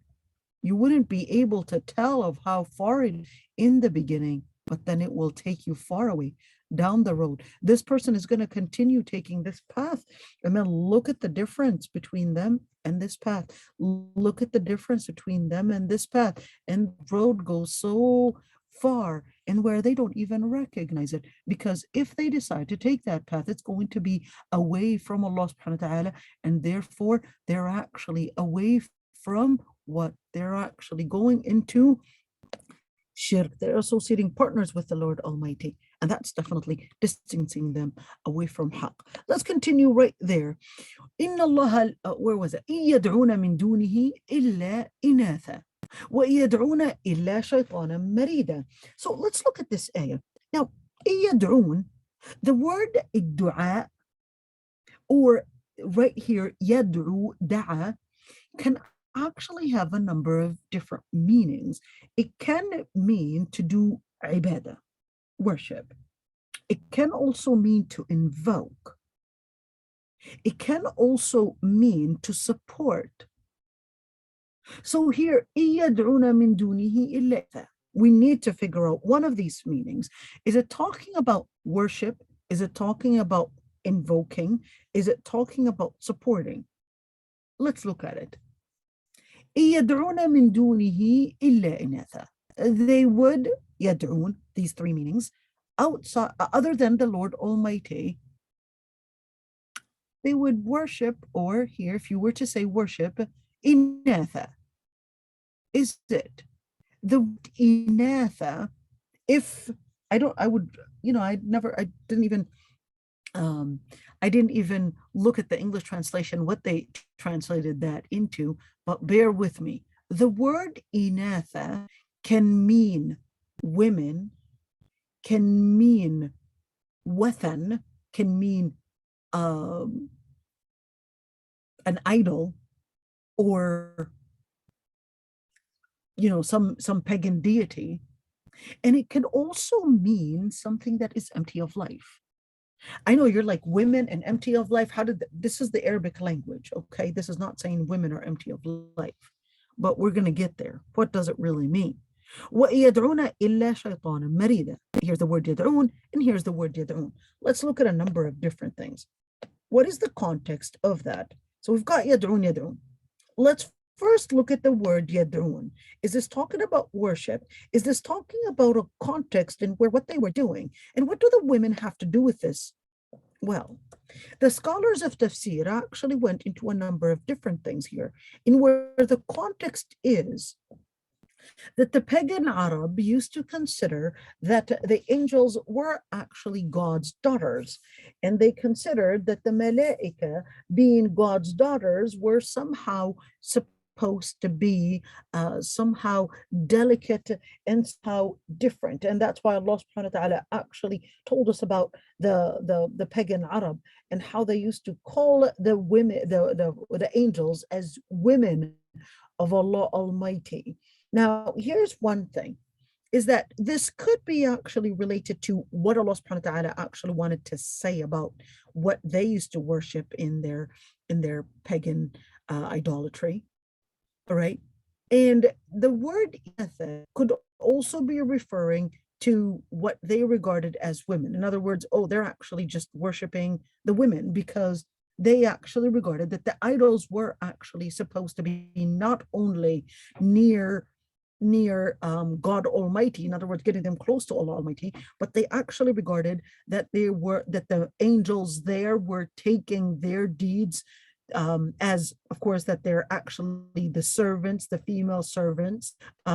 you wouldn't be able to tell of how far it is in the beginning, but then it will take you far away down the road. This person is going to continue taking this path, and then look at the difference between them and this path. Look at the difference between them and this path, and the road goes so far and where they don't even recognize it, because if they decide to take that path, it's going to be away from Allah subhanahu wa ta'ala, and therefore they're actually away from what they're actually going into shirk. They're associating partners with the Lord Almighty, and that's definitely distancing them away from haqq. Let's continue right there. Inna Allah, where was it? يَدْعُونَ مِن دُونِهِ إِلَّا إِنَاثًا وَيَدْعُونَ إِلَّا شَيْطَانًا مَرِيدًا. So let's look at this ayah. Now, يَدْعُون, the word الدعاء, or right here, يَدْعُو, da'a, can actually have a number of different meanings. It can mean to do ibadah, worship. It can also mean to invoke. It can also mean to support. So here, يَدْعُونَ مِن دُونِهِ إِلَّا, we need to figure out one of these meanings. Is it talking about worship? Is it talking about invoking? Is it talking about supporting? Let's look at it. يَدْعُونَ مِن دُونِهِ إِلَّا إِنَاثًا. They would, يَدْعُون, these three meanings, outside, other than the Lord Almighty, they would worship, or here, if you were to say worship, inatha. Is it? The inatha, if I don't, I would, I didn't even look at the English translation, what they translated that into, but bear with me. The word inatha can mean women, can mean wathan, can mean an idol, or some pagan deity, and it can also mean something that is empty of life. I know you're like, women and empty of life. This is the Arabic language, okay? This is not saying women are empty of life, but we're going to get there. What does it really mean? وَيَدْعُونَ إِلَّا شَيْطَانًا مَرِيدًا. Here's the word يدعون, and here's the word يدعون. Let's look at a number of different things. What is the context of that? So we've got يدعون, يدعون. Let's first look at the word yad'un. Is this talking about worship? Is this talking about a context in where what they were doing? And what do the women have to do with this? Well, the scholars of tafsir actually went into a number of different things here, in where the context is that the pagan Arab used to consider that the angels were actually God's daughters, and they considered that the malaika, being God's daughters, were somehow supposed to be somehow delicate and somehow different. And that's why Allah subhanahu wa ta'ala actually told us about the pagan Arab and how they used to call the women, the angels, as women of Allah Almighty. Now, here's one thing, is that this could be actually related to what Allah subhanahu wa ta'ala actually wanted to say about what they used to worship in their pagan idolatry. All right. And the word could also be referring to what they regarded as women. In other words, they're actually just worshiping the women, because they actually regarded that the idols were actually supposed to be not only near God Almighty, in other words, getting them close to Allah Almighty, but they actually regarded that the angels there were taking their deeds as, of course, that they're actually the servants, the female servants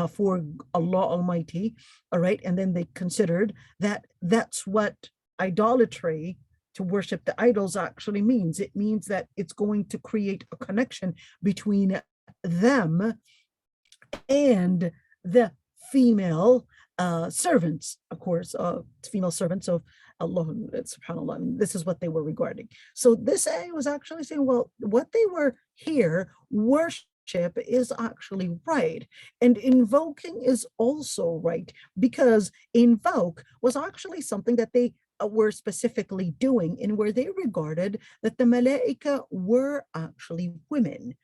for Allah Almighty. All right. And then they considered that that's what idolatry, to worship the idols, actually means. It means that it's going to create a connection between them and the female servants, of course, female servants of Allah, subhanAllah. I mean, this is what they were regarding. So this ayah was actually saying, well, what they were here, worship is actually right. And invoking is also right, because invoke was actually something that they were specifically doing, and where they regarded that the malaika were actually women.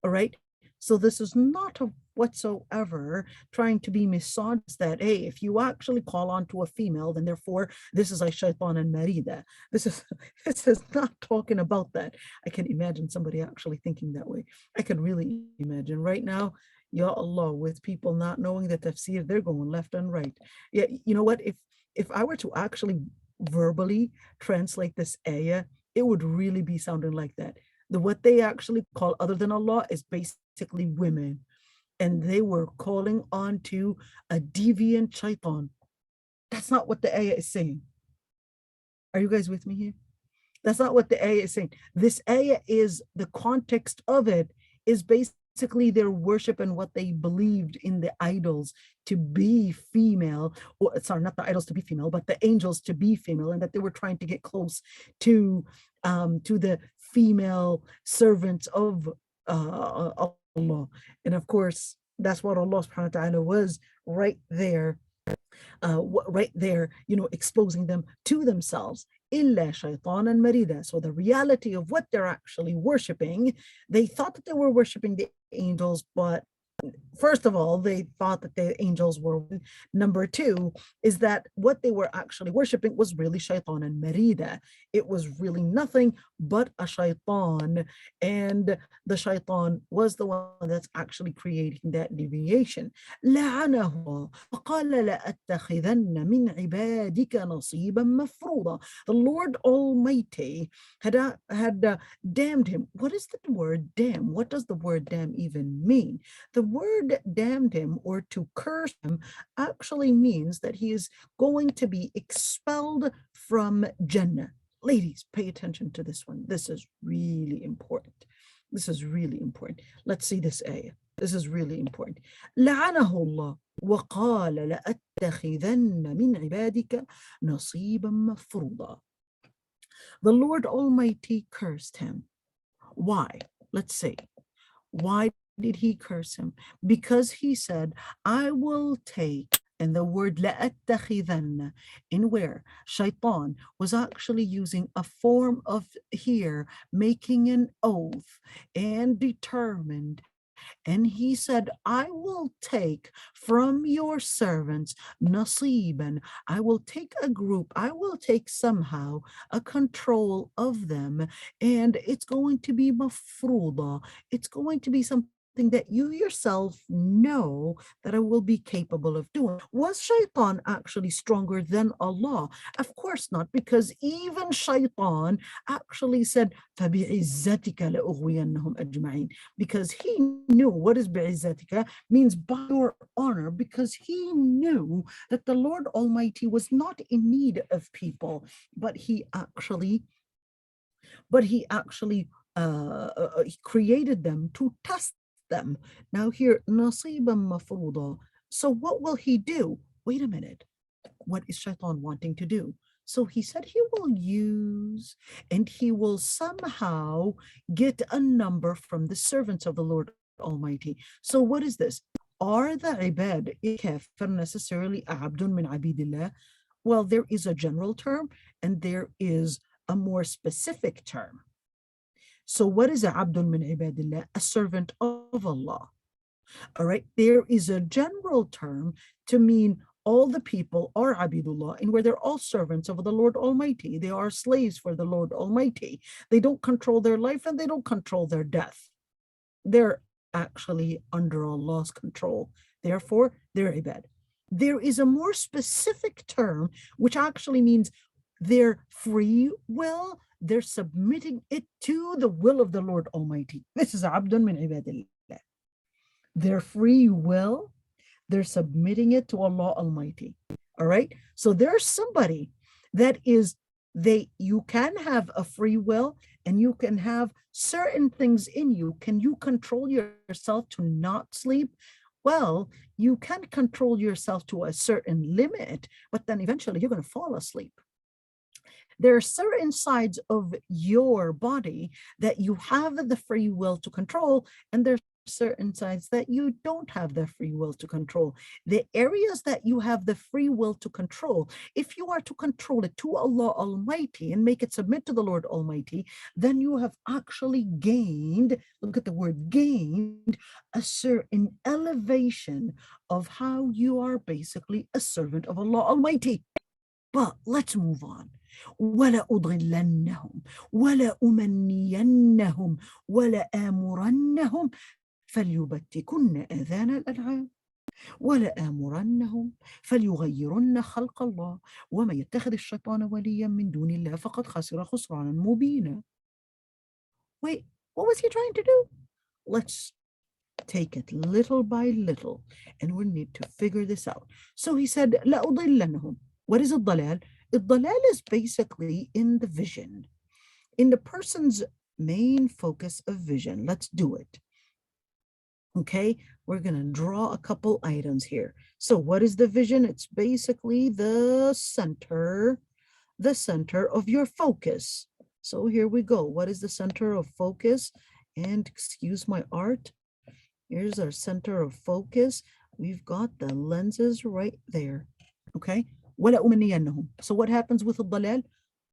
All right. So this is not whatsoever trying to be misogynist, that, hey, if you actually call on to a female, then therefore this is a shaitan and marida. This is not talking about that. I can imagine somebody actually thinking that way. I can really imagine right now, ya Allah, with people not knowing the tafsir, they're going left and right. Yeah, you know what? If I were to actually verbally translate this ayah, it would really be sounding like that. What they actually call other than Allah is basically women, and they were calling on to a deviant shaitan. That's not what the ayah is saying. Are you guys with me here? That's not what the ayah is saying. This ayah is, the context of it is basically their worship and what they believed in the idols to be female, or sorry, not the idols to be female, but the angels to be female, and that they were trying to get close to the female servants of Allah. And of course, that's what Allah subhanahu wa ta'ala was right there, exposing them to themselves. Illa shaytanan marida. So the reality of what they're actually worshiping, they thought that they were worshiping the angels, but first of all, they thought that the angels were. Number two is that what they were actually worshiping was really shaitan and marida. It was really nothing but a shaitan, and the shaitan was the one that's actually creating that deviation. لعنه وقال لأتخذن من عبادك نصيبا مفروضا. The Lord Almighty had damned him. What is the word damn? What does the word damn even mean? The word damned him, or to curse him, actually means that he is going to be expelled from Jannah. Ladies, pay attention to this one. This is really important. This is really important. Let's see this ayah. This is really important. لعنه الله وقال لأتخذن من عبادك نصيبا مفروضا. The Lord Almighty cursed him. Why? Let's see. Why did he curse him? Because he said, I will take, and the word لأتخذن, in where shaitan was actually using a form of here, making an oath and determined. And he said, I will take from your servants nasiban. I will take a group. I will take somehow a control of them. And it's going to be mafruda. It's going to be something that you yourself know that I will be capable of doing. Was shaitan actually stronger than Allah? Of course not, because even shaitan actually said, فَبِعِزَّتِكَ لَأُغْوِيَنَّهُمْ أَجْمَعِينَ, because he knew what is bi'izzatika means by your honor, because he knew that the Lord Almighty was not in need of people, but he actually created them to test them. Now here, nasiban mafruda. So what will he do? Wait a minute. What is shaitan wanting to do? So he said he will use, and he will somehow get a number from the servants of the Lord Almighty. So what is this? Are the ibad kafir necessarily abdun min abidillah? Well, there is a general term and there is a more specific term. So what is a abdun min ibadillah? A servant of Allah. All right, there is a general term to mean all the people are abidullah, and where they're all servants of the Lord Almighty. They are slaves for the Lord Almighty. They don't control their life and they don't control their death. They're actually under Allah's control. Therefore, they're ibad. There is a more specific term, which actually means their free will. They're submitting it to the will of the Lord Almighty. This is abdun min ibadillah. Their free will, they're submitting it to Allah Almighty. All right. So there's somebody that is, you can have a free will and you can have certain things in you. Can you control yourself to not sleep? Well, you can control yourself to a certain limit, but then eventually you're going to fall asleep. There are certain sides of your body that you have the free will to control, and there's certain sides that you don't have the free will to control. The areas that you have the free will to control, if you are to control it to Allah Almighty and make it submit to the Lord Almighty, then you have actually gained, look at the word gained, a certain elevation of how you are basically a servant of Allah Almighty. But let's move on. وَلَأُضِلَّنَّهُمْ وَلَأُمَنِّيَنَّهُمْ وَلَآمُرَنَّهُمْ فَلْيُبَتِّكُنَّ آذَانَ الْأَنْعَامِ وَلَآمُرَنَّهُمْ فَلْيُغَيِّرُنَّ خَلْقَ اللَّهِ وَمَن يَتَّخِذِ الشَّيْطَانَ وَلِيًّا مِّن دُونِ اللَّهِ فَقَدْ خَسِرَ خُسْرَانًا مُبِينًا. Wait, what was he trying to do? Let's take it little by little, and we need to figure this out. So he said, لَأُضِلَّنَّهُمْ. What is الضلال? الضلال is basically in the vision, in the person's main focus of vision. Let's do it. Okay, we're going to draw a couple items here. So what is the vision? It's basically the center of your focus. So here we go. What is the center of focus? And excuse my art. Here's our center of focus. We've got the lenses right there. Okay. So what happens with الضلال?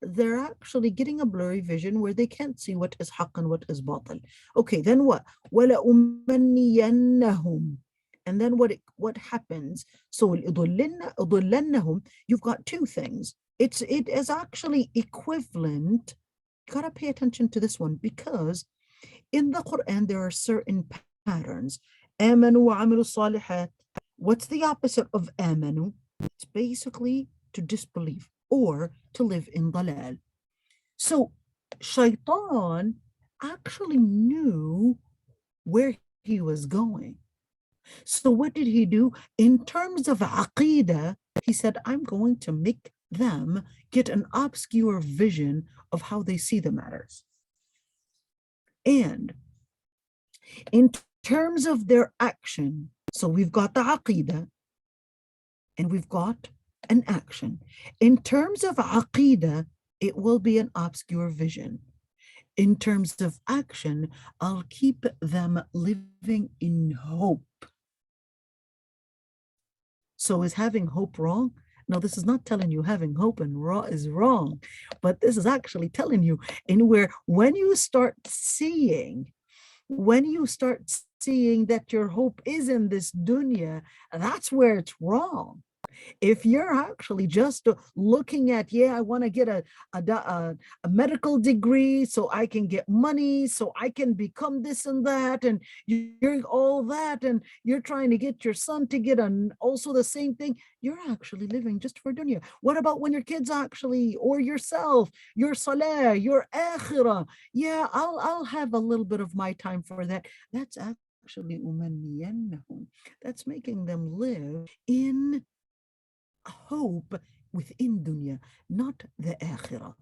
They're actually getting a blurry vision where they can't see what is haqq and what is batil. Okay, then what? وَلَأُمَنِّيَنَّهُمْ. And then what happens? So أضلنهم, you've got two things. It is actually equivalent. You gotta pay attention to this one, because in the Quran there are certain patterns. آمنوا وعملوا الصالحات. What's the opposite of آمنوا? It's basically to disbelieve or to live in dalal. So Shaitan actually knew where he was going. So what did he do? In terms of aqidah, he said, I'm going to make them get an obscure vision of how they see the matters. And in terms of their action, so we've got the aqidah and we've got an action. In terms of aqidah, it will be an obscure vision. In terms of action, I'll keep them living in hope. So is having hope wrong? No, this is not telling you having hope and is wrong, but this is actually telling you in where when you start seeing that your hope is in this dunya, that's where it's wrong. If you're actually just looking at, I want to get a medical degree so I can get money, so I can become this and that, and you're all that, and you're trying to get your son to get also the same thing, you're actually living just for dunya. What about when your kids actually, or yourself, your salah, your akhirah? Yeah, I'll have a little bit of my time for that. That's actually umanniyannahum. That's making them live in hope within dunya, not the akhirah.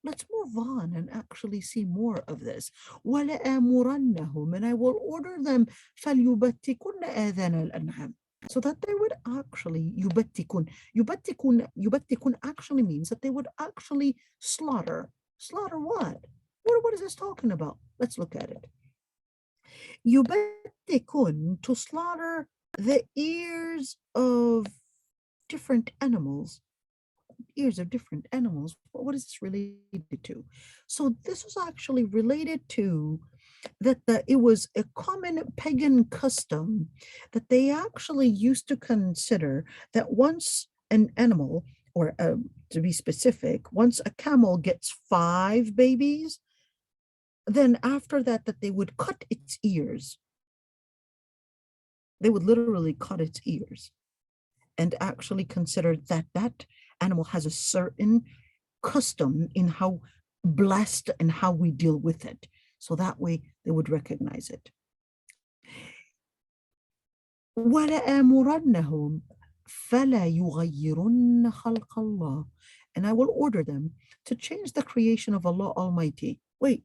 Let's move on and actually see more of this. وَلَآمُرَنَّهُمْ, and I will order them فَلْيُبَتِّكُنَّ آذَانَ الْأَنْعَامِ, so that they would actually yubattikun actually means that they would actually slaughter. Slaughter what? What is this talking about? Let's look at it. Yubattikun, to slaughter the ears of different animals. Ears of different animals. What is this related to? So this was actually related to that it was a common pagan custom that they actually used to consider that once an animal, or to be specific, once a camel gets 5 babies, then after that they would cut its ears. They would literally cut its ears and actually consider that animal has a certain custom in how blessed and how we deal with it. So that way they would recognize it. وَلَآمُرَنَّهُمْ فَلَا يُغَيِّرُنَّ خَلْقَ اللَّهِ, and I will order them to change the creation of Allah Almighty. Wait.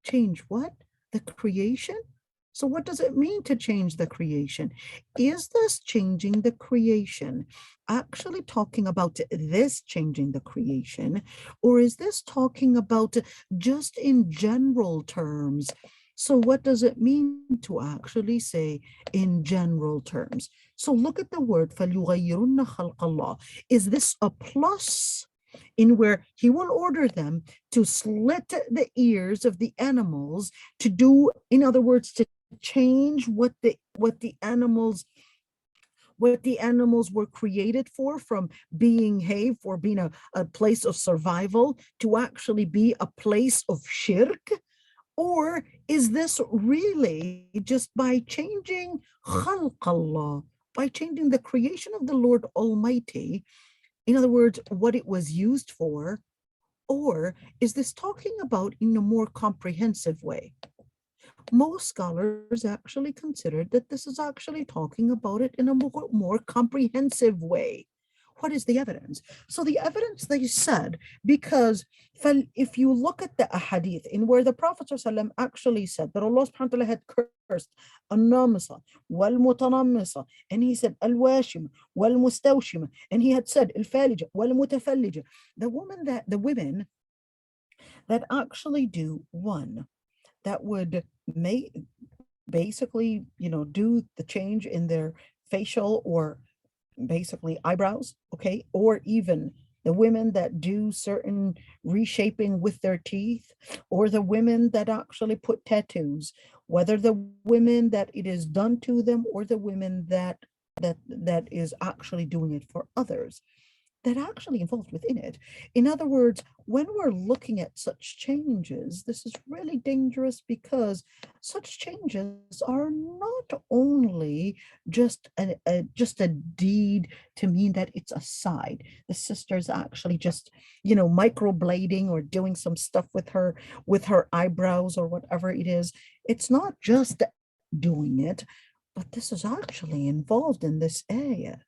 Change what? The creation? So what does it mean to change the creation? Is this changing the creation actually talking about this changing the creation, or is this talking about just in general terms? So what does it mean to actually say in general terms? So look at the word فَلْيُغَيِّرُنَّ خَلْقَ اللَّهِ. Is this a plus in where he will order them to slit the ears of the animals, to do, in other words, to change what the animals were created for, from being for being a place of survival to actually be a place of shirk? Or is this really just by changing khalq Allah, by changing the creation of the Lord Almighty, in other words, what it was used for? Or is this talking about in a more comprehensive way? Most scholars actually considered that this is actually talking about it in a more comprehensive way. What is the evidence? So the evidence, they said, because if you look at the ahadith in where the Prophet ﷺ actually said that Allah subhanahu wa ta'ala had cursed al-namisa wal-mutanammisa, and he said al-washima wal-mustawshima, and he had said al-falija wal-mutafallija, the women that actually do one, that would basically, do the change in their facial or basically eyebrows, okay, or even the women that do certain reshaping with their teeth, or the women that actually put tattoos, whether the women that it is done to them or the women that is actually doing it for others, that actually involved within it. In other words, when we're looking at such changes, this is really dangerous because such changes are not only just a deed to mean that it's a side. The sister's actually just, microblading or doing some stuff with her eyebrows or whatever it is. It's not just doing it, but this is actually involved in this area.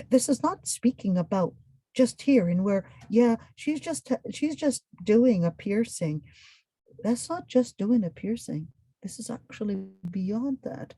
This is not speaking about just here and where, yeah, she's just doing a piercing. That's not just doing a piercing. This is actually beyond that.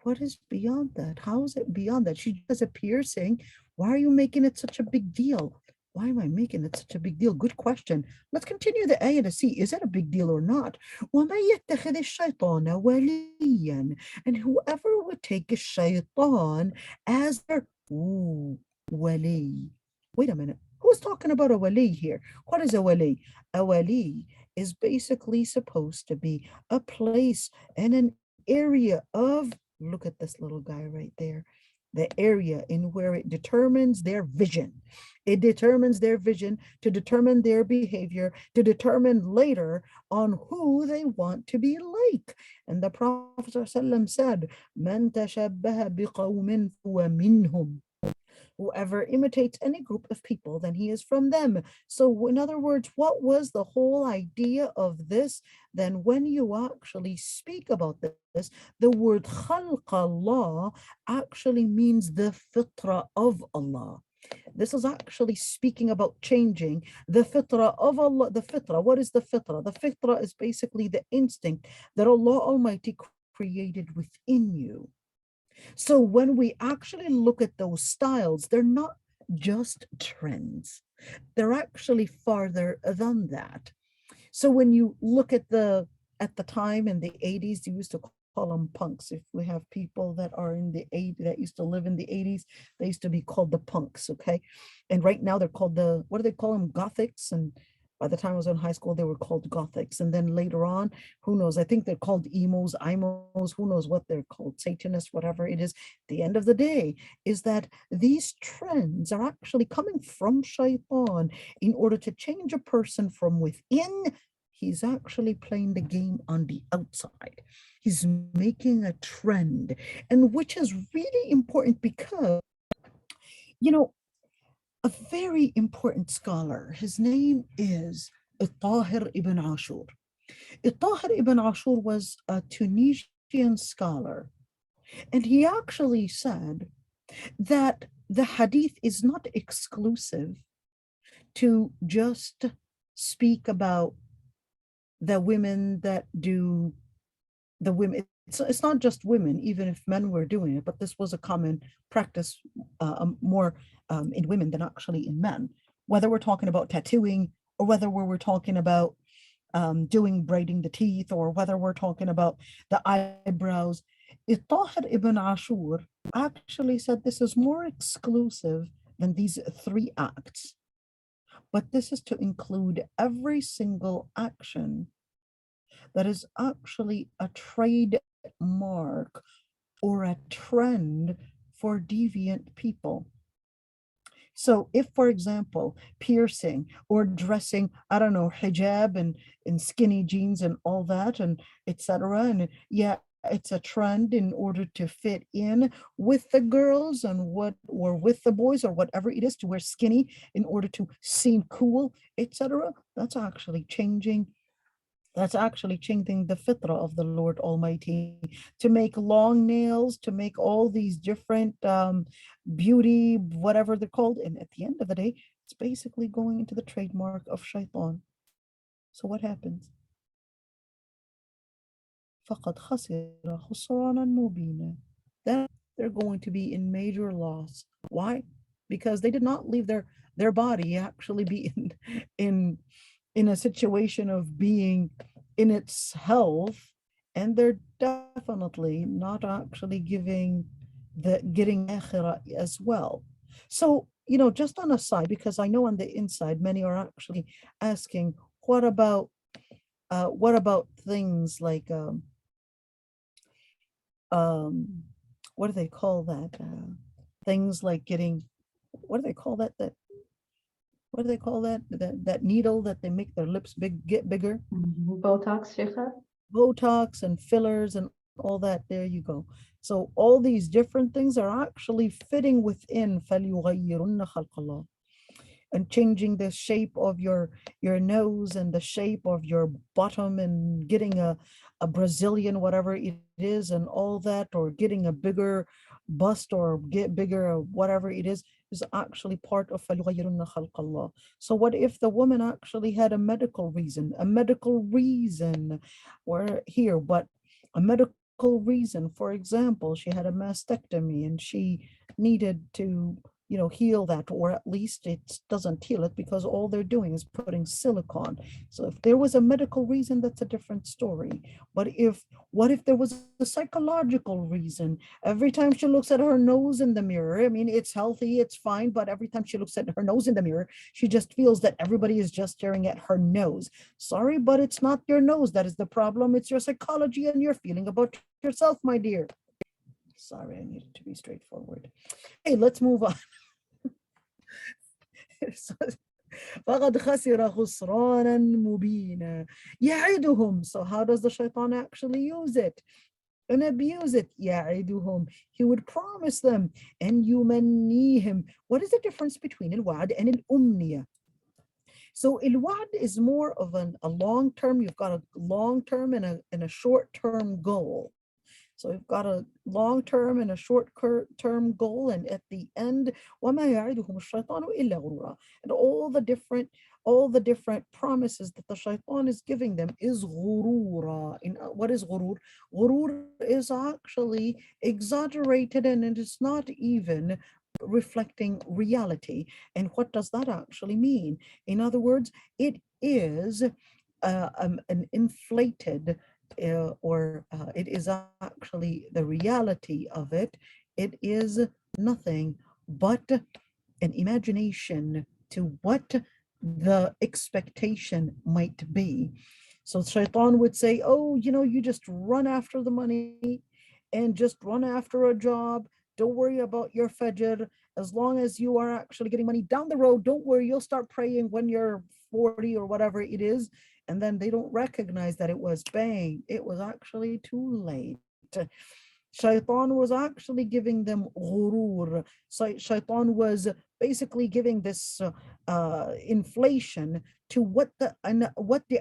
What is beyond that? How is it beyond that? She does a piercing. Why are you making it such a big deal? Why am I making it such a big deal? Good question. Let's continue the ayah to see, is it a big deal or not? وَمَن يَتَّخِذِ الشَّيْطَانَ وَلِيًّا. And whoever would take a shaitan as their wali. Wait a minute. Who's talking about a wali here? What is a wali? A wali is basically supposed to be a place and an area of, look at this little guy right there, the area in where it determines their vision. It determines their vision to determine their behavior, to determine later on who they want to be like. And the Prophet ﷺ said, "Man tashabbaha biqawmin huwa minhum." Whoever imitates any group of people, then he is from them. So in other words, what was the whole idea of this? Then when you actually speak about this, the word khalq Allah actually means the fitra of Allah. This is actually speaking about changing the fitra of Allah. The fitra, what is the fitra? The fitra is basically the instinct that Allah Almighty created within you. So when we actually look at those styles, they're not just trends. They're actually farther than that. So when you look at the time in the 80s, they used to call them punks. If we have people that are in the 80s that used to live in the 80s, they used to be called the punks, okay? And right now they're called what do they call them? Gothics. And by the time I was in high school, they were called Gothics. And then later on, who knows? I think they're called emos, imos, who knows what they're called, Satanists, whatever it is. The end of the day is that these trends are actually coming from shaitan in order to change a person from within. He's actually playing the game on the outside. He's making a trend, and which is really important because, a very important scholar, his name is Tahir ibn Ashur. Tahir ibn Ashur was a Tunisian scholar, and he actually said that the hadith is not exclusive to just speak about the women that do the women. It's not just women, even if men were doing it, but this was a common practice more in women than actually in men. Whether we're talking about tattooing or whether we're talking about braiding the teeth or whether we're talking about the eyebrows. Tahir ibn Ashur actually said this is more exclusive than these 3 acts, but this is to include every single action that is actually a trademark or a trend for deviant people. So if, for example, piercing or dressing, I don't know, hijab and skinny jeans and all that, and etc. And yeah, it's a trend in order to fit in with the girls and or with the boys or whatever it is, to wear skinny in order to seem cool, etc. That's actually changing the fitrah of the Lord Almighty, to make long nails, to make all these different beauty, whatever they're called. And at the end of the day, it's basically going into the trademark of shaitan. So what happens? فَقَدْ خَسِرَ خُسْرَانًا مُبِينًا. Then they're going to be in major loss. Why? Because they did not leave their body actually be in a situation of being in its health, and they're definitely not actually getting akhirah as well. So, just on a side, because I know on the inside, many are actually asking, what about things like what do they call that? Things like getting, what do they call that? What do they call that? That needle that they make their lips get bigger? Botox, Sheikha? Botox and fillers and all that. There you go. So all these different things are actually fitting within فَلْيُغَيِّرُنَّ خَلْقَ اللَّهِ, and changing the shape of your nose and the shape of your bottom, and getting a Brazilian whatever it is and all that, or getting a bigger bust or get bigger or whatever it is actually part of فَلْيُغَيِّرُنَّ خَلْقَ اللَّهِ. So what if the woman actually had a medical reason, or here, but a medical reason, for example, she had a mastectomy and she needed to heal that, or at least it doesn't heal it because all they're doing is putting silicone. So if there was a medical reason, that's a different story. But what if there was a psychological reason? Every time she looks at her nose in the mirror, I mean, it's healthy, it's fine, but every time she looks at her nose in the mirror, she just feels that everybody is just staring at her nose. Sorry, but it's not your nose that is the problem. It's your psychology and your feeling about yourself, my dear. Sorry, I needed to be straightforward. Hey, let's move on. فقد خسر خسرانا مبينا يعدهم. So how does the shaitan actually use it and abuse it? يعدهم, he would promise them, and يمنيهم. What is the difference between الوعد and الأمنية? So الوعد is more of a long term. You've got a long term and a short term goal. So we've got a long-term and a short-term goal, and at the end, وَمَا يَعِدُهُمُ الشَّيْطَانُ إِلَّا غُرُورًا. And all the different promises that the shaitan is giving them is غُرُورًا. What is غُرُور? غُرُور is actually exaggerated, and it is not even reflecting reality. And what does that actually mean? In other words, it is an inflated it is actually the reality of it. It is nothing but an imagination to what the expectation might be. So shaitan would say, oh, you just run after the money and just run after a job. Don't worry about your fajr. As long as you are actually getting money down the road, don't worry, you'll start praying when you're 40 or whatever it is. And then they don't recognize that it was bang, it was actually too late. Shaitan was actually giving them ghurur. So shaitan was basically giving this inflation to what the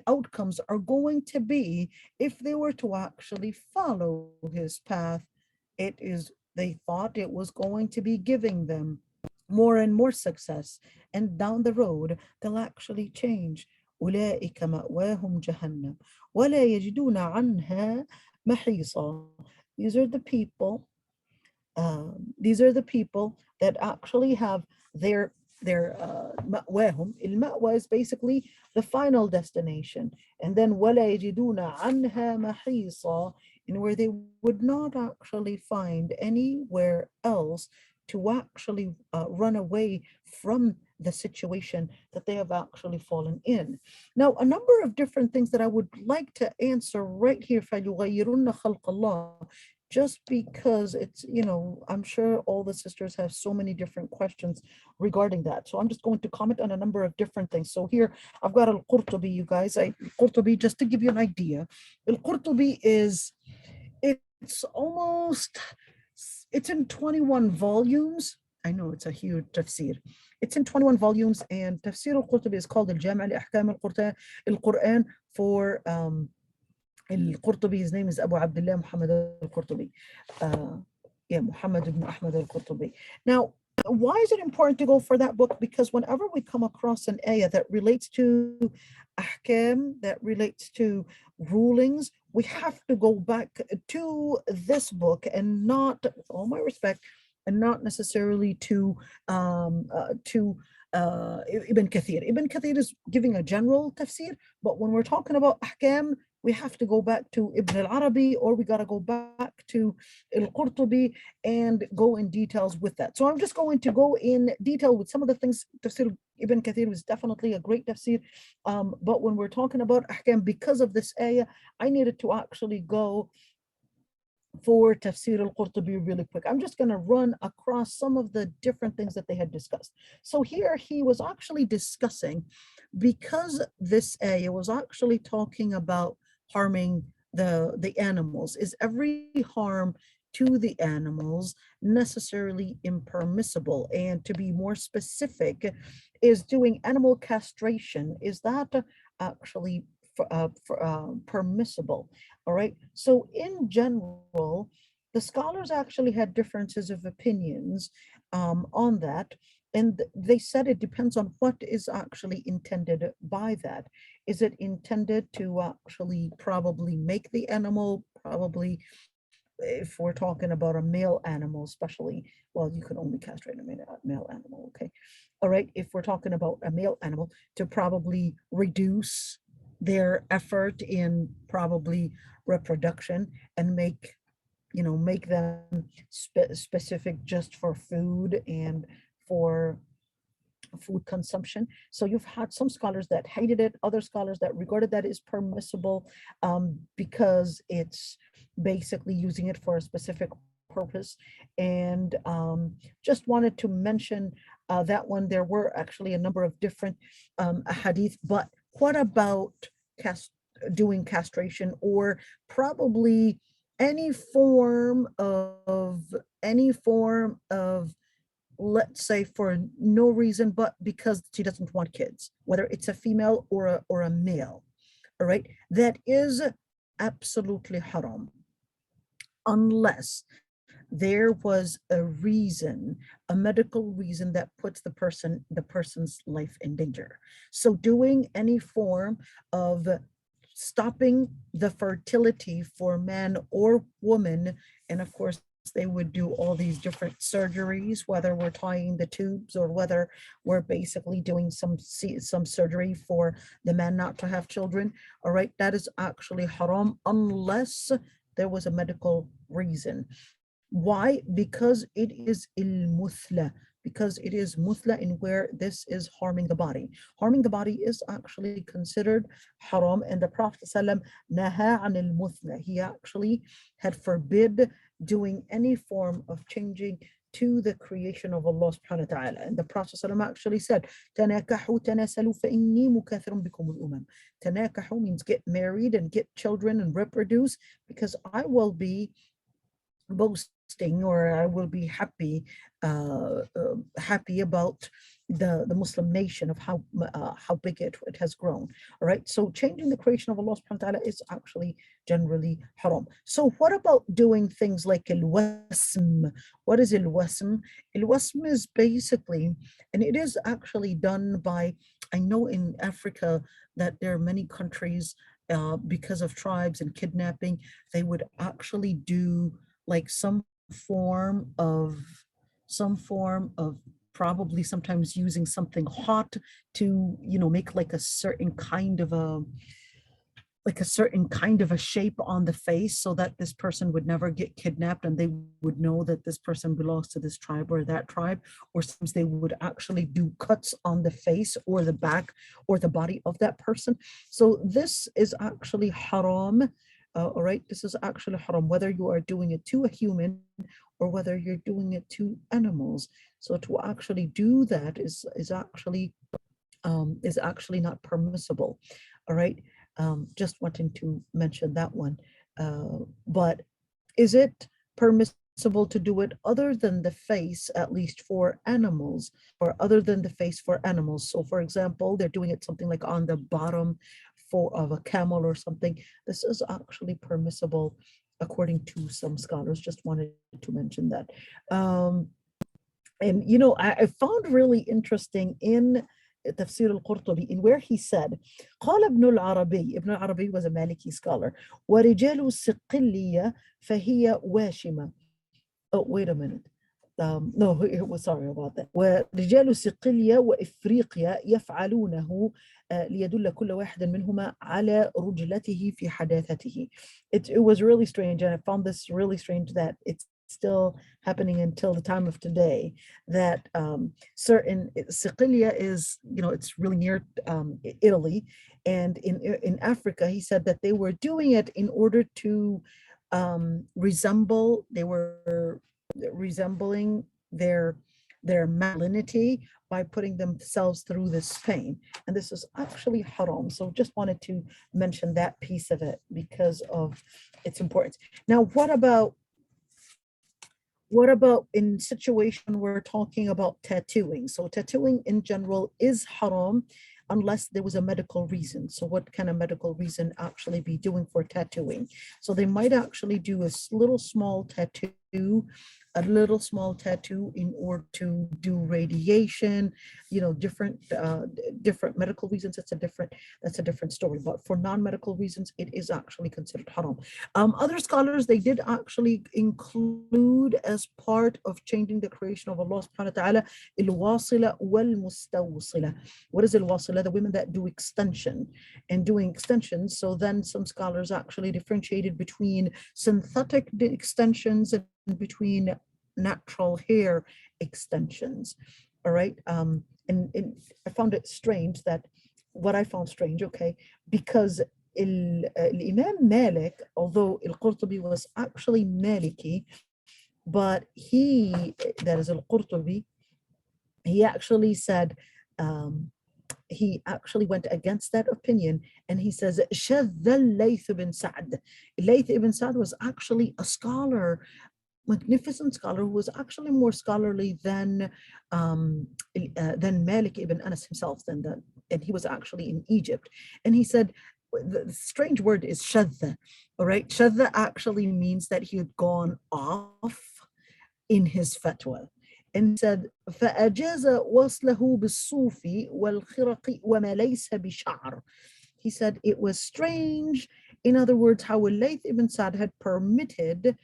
outcomes are going to be if they were to actually follow his path. They thought it was going to be giving them more and more success, and down the road they'll actually change. أولئك مأواهم جهنم ولا يجدون عنها محيصا. These are the people. These are the people that actually have their مأواهم. المأوى is basically the final destination, and then ولا يجدون عنها محيصا, in where they would not actually find anywhere else to actually run away from the situation that they have actually fallen in. Now, a number of different things that I would like to answer right here, فَلْيُغَيِّرُنَّ خَلْقَ اللَّهِ, just because it's, I'm sure all the sisters have so many different questions regarding that. So I'm just going to comment on a number of different things. So here I've got al-Qurtubi, you guys. Qurtubi, just to give you an idea, al-Qurtubi it's in 21 volumes. I know it's a huge tafsir. It's in 21 volumes, and tafsir al-Qurtubi is called al-Jami' li-Ahkam al-Quran for al-Qurtubi. His name is Abu Abdullah Muhammad al-Qurtubi. Muhammad ibn Ahmad al-Qurtubi. Now, why is it important to go for that book? Because whenever we come across an ayah that relates to ahkam, that relates to rulings, we have to go back to this book, and not, with all my respect, and not necessarily to Ibn Kathir. Ibn Kathir is giving a general tafsir, but when we're talking about ahkam, we have to go back to Ibn al-Arabi, or we got to go back to al-Qurtubi and go in details with that. So I'm just going to go in detail with some of the things. Tafsir Ibn Kathir was definitely a great tafsir, but when we're talking about ahkam, because of this ayah, I needed to actually go for tafsir al-Qurtubi really quick. I'm just going to run across some of the different things that they had discussed. So here he was actually discussing, because this ayah was actually talking about harming the animals, is every harm to the animals necessarily impermissible? And to be more specific, is doing animal castration, is that actually permissible? All right. So in general, the scholars actually had differences of opinions on that. And they said it depends on what is actually intended by that. Is it intended to actually probably make the animal, probably if we're talking about a male animal, especially, well, you can only castrate a male animal, okay? All right, if we're talking about a male animal, to probably reduce their effort in probably reproduction and make, make them specific just for food and for food consumption. So you've had some scholars that hated it, other scholars that regarded that as permissible because it's basically using it for a specific purpose. And just wanted to mention that one. There were actually a number of different hadith, but what about doing castration, or probably any form of let's say for no reason but because she doesn't want kids, whether it's a female or a male, all right, that is absolutely haram, unless there was a reason, a medical reason that puts the person's life in danger. So doing any form of stopping the fertility for man or woman, and of course they would do all these different surgeries, whether we're tying the tubes or whether we're basically doing some surgery for the man not to have children, all right, that is actually haram unless there was a medical reason. Why? Because it is il-muthla, because it is muthla, in where this is harming the body. Harming the body is actually considered haram, and the Prophet ﷺ naha anil muthla. He actually had forbid doing any form of changing to the creation of Allah subhanahu wa ta'ala. And the Prophet ﷺ actually said, Tanakahu tanasalu fa inni mukathirun bikum al-umam. Tanakahu means get married and get children and reproduce, because I will be boasting, or I will be happy about the Muslim nation, of how big it has grown. All right, so changing the creation of Allah subhanahu wa ta'ala is actually generally haram. So what about doing things like al-wasm? What is al-wasm? Al-wasm is basically, and it is actually done by, I know in Africa that there are many countries because of tribes and kidnapping, they would actually do like some form of probably sometimes using something hot to, make like a certain kind of a shape on the face, so that this person would never get kidnapped and they would know that this person belongs to this tribe or that tribe. Or sometimes they would actually do cuts on the face or the back or the body of that person. So this is actually haram. All right, this is actually haram, whether you are doing it to a human or whether you're doing it to animals. So to actually do that is actually not permissible. All right, just wanting to mention that one. But is it permissible to do it other than the face, at least for animals, or other than the face for animals? So for example, they're doing it something like on the bottom of a camel or something. This is actually permissible according to some scholars. Just wanted to mention that. And I found really interesting in tafsir al-Qurtubi, in where he said, قال ابن العربي, Ibn al-Arabi was a Maliki scholar, ورجال الصقلية فهي واشمة. Oh, wait a minute. No, sorry about that. ورجال الصقلية وإفريقيا يفعلونه ليدل كل واحد منهما على رجلته في حداثته. It was really strange, and I found this really strange that it's still happening until the time of today, that certain Sicilia is, it's really near Italy, and in Africa, he said that they were doing it in order to they were resembling their masculinity by putting themselves through this pain. And this is actually haram. So just wanted to mention that piece of it because of its importance. Now, what about in situation we're talking about tattooing? So tattooing in general is haram unless there was a medical reason. So what can a medical reason actually be doing for tattooing? So they might actually do a little small tattoo in order to do radiation, different medical reasons. That's a different story. But for non-medical reasons, it is actually considered haram. Other scholars, they did actually include as part of changing the creation of Allah subhanahu wa ta'ala, al-wasila wal-mustawsila. What is al-wasila? The women that do extension and doing extensions. So then some scholars actually differentiated between synthetic extensions and between natural hair extensions. All right. And I found it strange because Imam Malik, although al-Qurtubi was actually Maliki, but that is al-Qurtubi, he actually said, he actually went against that opinion, and he says, Shadh al-Layth ibn Sa'd. Layth ibn Sa'd was actually a scholar, magnificent scholar, who was actually more scholarly than Malik ibn Anas himself, and he was actually in Egypt. And he said, the strange word is shadha, all right? Shadha actually means that he had gone off in his fatwa. And said, فَأَجَازَ وَصْلَهُ بِالصُّوفِ وَالْخِرَقِ وَمَا لَيْسَ بِشَعْرٍ. He said it was strange. In other words, how Layth ibn Sa'd had permitted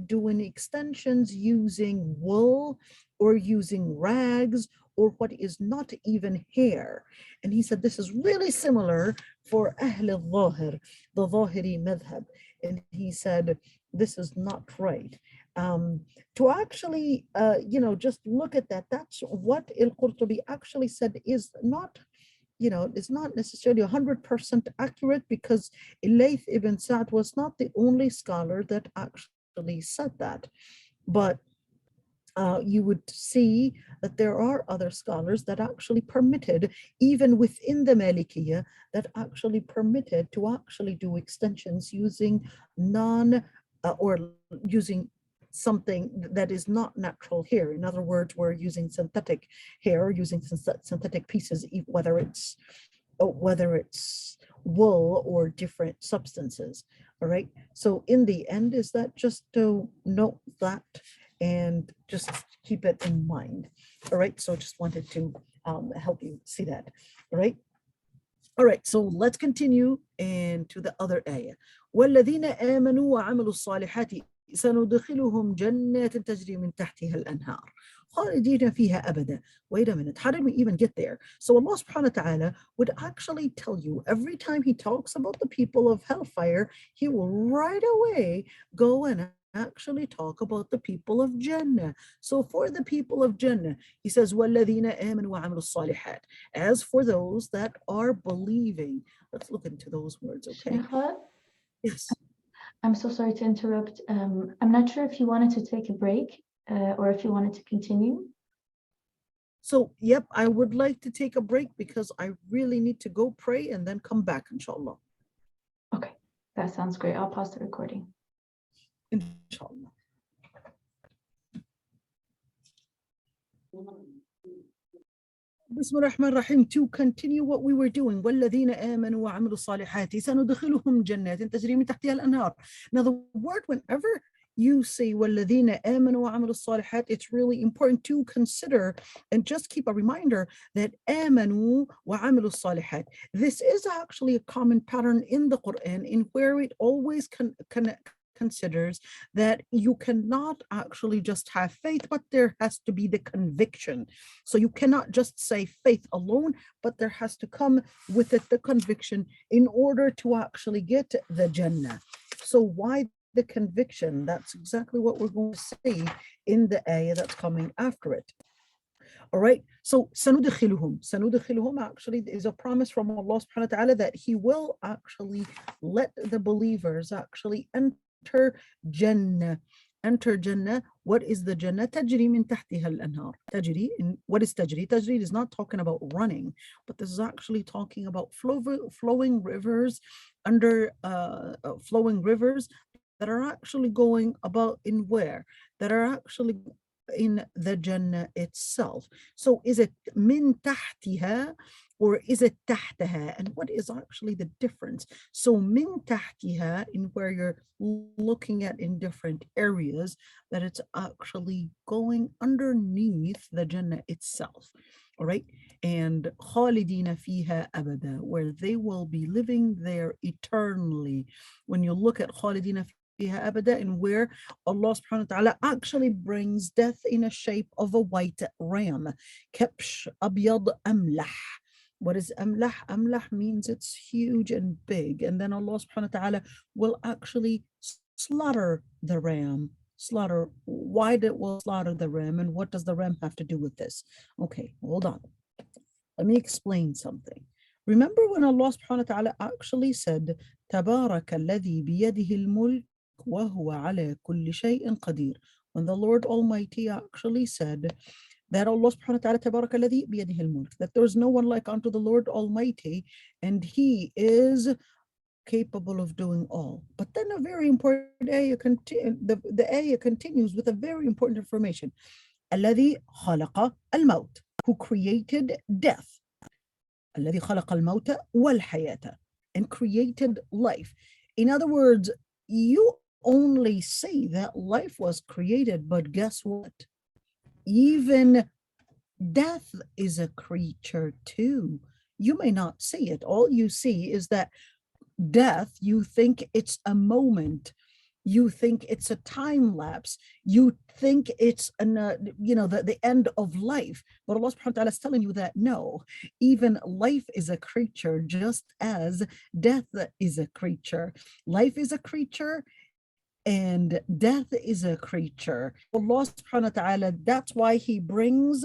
doing extensions using wool or using rags or what is not even hair. And he said this is really similar for Ahl al-Zahir, the Zahiri madhab. And he said this is not right. To actually, just look at that. That's what al-Qurtubi actually said is not, it's not necessarily 100% accurate, because Layth ibn Sa'd was not the only scholar that actually said that. But you would see that there are other scholars that actually permitted, even within the Malikiyah, that actually permitted to actually do extensions using or using something that is not natural hair. In other words, we're using synthetic hair, using synthetic pieces, whether it's wool or different substances. All right. So in the end, is that just to note that and just keep it in mind. All right. So just wanted to help you see that. All right. All right. So let's continue into the other ayah. وَالَّذِينَ آمَنُوا وَعَمِلُوا الصَّالِحَاتِ سندخلهم جنات تجري من تحتها الأنهار خالدين فيها أبدا. Wait a minute, how did we even get there? So Allah subhanahu wa ta'ala would actually tell you every time he talks about the people of hellfire, he will right away go and actually talk about the people of Jannah. So for the people of Jannah, he says, وَالَّذِينَ آمَنُوا وَعَمِلُوا الصَّالِحَاتِ. As for those that are believing, let's look into those words, okay? Yes. I'm so sorry to interrupt. I'm not sure if you wanted to take a break or if you wanted to continue. So, yep, I would like to take a break because I really need to go pray and then come back, inshallah. Okay, that sounds great. I'll pause the recording. Inshallah. Bismillah ar-Rahman ar-Rahim. To continue what we were doing, وَالَّذِينَ آمَنُوا وَعَمِلُوا الصَّالِحَاتِ سَنُدْخِلُهُمْ جَنَّاتٍ تَجْرِي مِنْ تَحْتِهَا الْأَنْهَارُ. Now the word, whenever you say وَالَّذِينَ آمَنُوا وَعَمِلُوا الصَّالِحَاتِ, it's really important to consider and just keep a reminder that آمَنُوا وَعَمِلُوا الصَّالِحَاتِ. This is actually a common pattern in the Quran, in where it always considers that you cannot actually just have faith, but there has to be the conviction. So you cannot just say faith alone, but there has to come with it the conviction in order to actually get the Jannah. So why the conviction? That's exactly what we're going to see in the ayah that's coming after it. All right. So سندخلهم actually is a promise from Allah subhanahu wa ta'ala that He will actually let the believers actually enter Jannah. Enter Jannah. What is the Jannah? تجري من تحتها الأنهار. تجري. What is تجري? تجري is not talking about running, but this is actually talking about flowing rivers under flowing rivers that are actually going about in where? That are actually in the Jannah itself. So is it min tahtiha or is it tahtaha? And what is actually the difference? So min tahtiha, in where you're looking at in different areas, that it's actually going underneath the Jannah itself. All right. And khalidina fiha abada, where they will be living there eternally. When you look at khalidina abada, and where Allah subhanahu wa ta'ala actually brings death in a shape of a white ram. Kabsh abyad amlah. What is amlah? Amlah means it's huge and big. And then Allah subhanahu wa ta'ala will actually slaughter the ram. Slaughter. Why did we slaughter the ram? And what does the ram have to do with this? Okay, hold on. Let me explain something. Remember when Allah subhanahu wa ta'ala actually said, تبارك الذي بيده الملك وهو على كل شيء قدير. When the Lord Almighty actually said that Allah subhanahu wa ta'ala تبارك الذي بيده الملك, that there is no one like unto the Lord Almighty, and He is capable of doing all. But then a very important ayah, the ayah continues with a very important information. الذي خلق الموت, who created death. الذي خلق الموت والحياة, and created life. In other words, you only say that life was created, but guess what? Even death is a creature too. You may not see it. All you see is that death, you think it's a moment. You think it's a time lapse. You think it's the end of life. But Allah subhanahu wa ta'ala is telling you that no, even life is a creature, just as death is a creature. Life is a creature and death is a creature. Allah subhanahu wa ta'ala, that's why He brings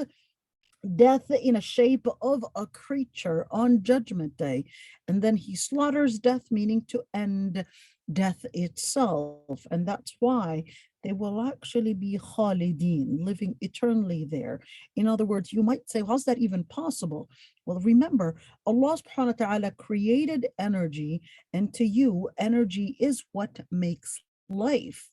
death in a shape of a creature on Judgment Day. And then He slaughters death, meaning to end death itself. And that's why they will actually be khalidin, living eternally there. In other words, you might say, how's that even possible? Well, remember, Allah subhanahu wa ta'ala created energy, and to you, energy is what makes life.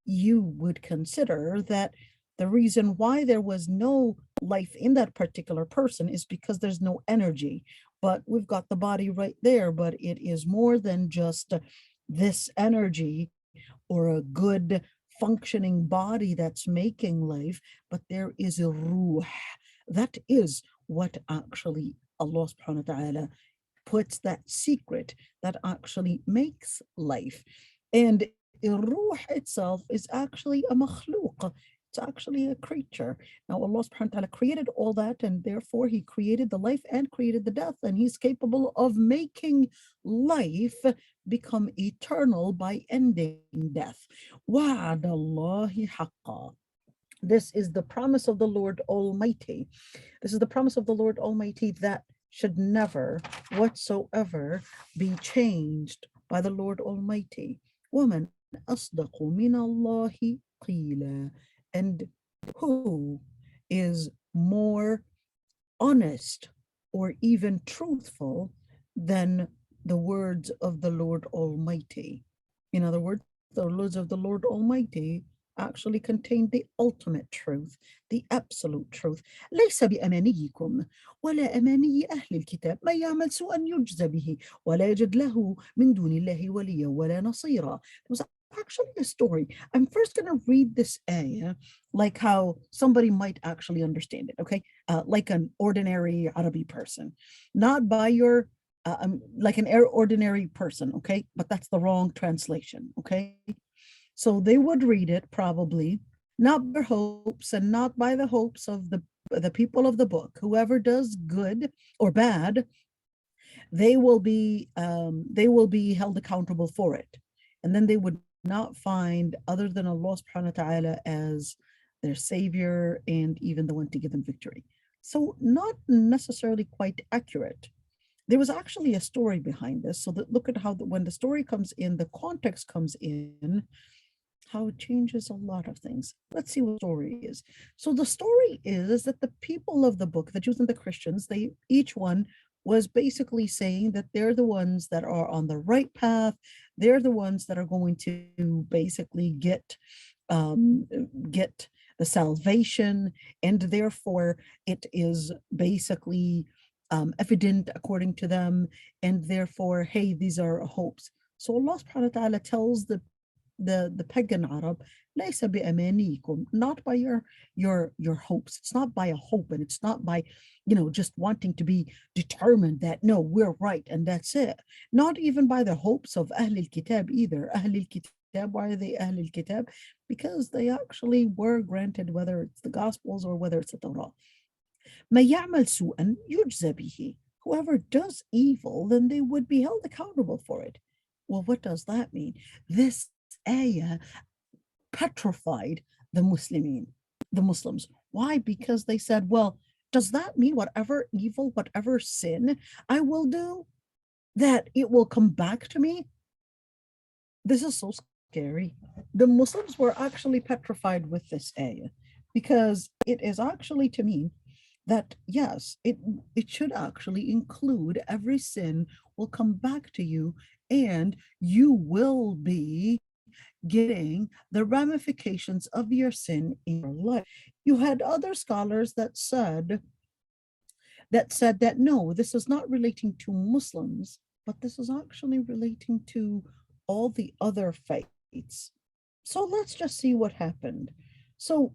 You would consider that the reason why there was no life in that particular person is because there's no energy. But we've got the body right there, but it is more than just this energy or a good functioning body that's making life, but there is a ruh. That is what actually Allah subhanahu wa ta'ala puts, that secret that actually makes life. And ruh itself is actually a makhlooq. It's actually a creature. Now Allah subhanahu wa ta'ala created all that, and therefore He created the life and created the death, and He's capable of making life become eternal by ending death. وَعَدَ اللَّهِ حَقًّا. This is the promise of the Lord Almighty. This is the promise of the Lord Almighty that should never whatsoever be changed by the Lord Almighty. وَمَنْ أَصْدَقُ مِنَ اللَّهِ قِيلًا. And who is more honest or even truthful than the words of the Lord Almighty? In other words, the words of the Lord Almighty actually contain the ultimate truth, the absolute truth. ليس بأمانيكم ولا أماني أهل الكتاب من يعمل سوءا يجزى به ولا يجد له من دون الله وليا ولا نصيرا. It was actually a story. I'm first going to read this ayah like how somebody might actually understand it, okay? Like an ordinary Arabic person, not by your, like an ordinary person, okay? But that's the wrong translation, okay? So they would read it probably, not by their hopes and not by the hopes of the people of the book. Whoever does good or bad, they will be held accountable for it. And then they would not find other than Allah subhanahu wa ta'ala as their savior, and even the one to give them victory. So not necessarily quite accurate. There was actually a story behind this. So that look at how when the story comes in, the context comes in, how it changes a lot of things. Let's see what the story is. So the story is that the people of the book, the Jews and the Christians, they each one was basically saying that they're the ones that are on the right path. They're the ones that are going to basically get the salvation, and therefore it is basically evident according to them, and therefore, hey, these are hopes. So Allah subhanahu wa ta'ala tells the pagan Arab, ليس بأمانيكم, not by your hopes. It's not by a hope, and it's not by just wanting to be determined that no, we're right and that's it. Not even by the hopes of Ahl al-Kitab either. Ahl al-Kitab, why are they Ahl al-Kitab? Because they actually were granted, whether it's the Gospels or whether it's the Torah. ما يعمل سوءا يجزى به. Whoever does evil, then they would be held accountable for it. Well, what does that mean? This ayah petrified the Muslims. Why? Because they said, well, does that mean whatever evil, whatever sin I will do, that it will come back to me? This is so scary. The Muslims were actually petrified with this ayah, because it is actually to mean that yes, it should actually include every sin will come back to you, and you will be getting the ramifications of your sin in your life. You had other scholars that said that no, this is not relating to Muslims, but this is actually relating to all the other faiths. So let's just see what happened. So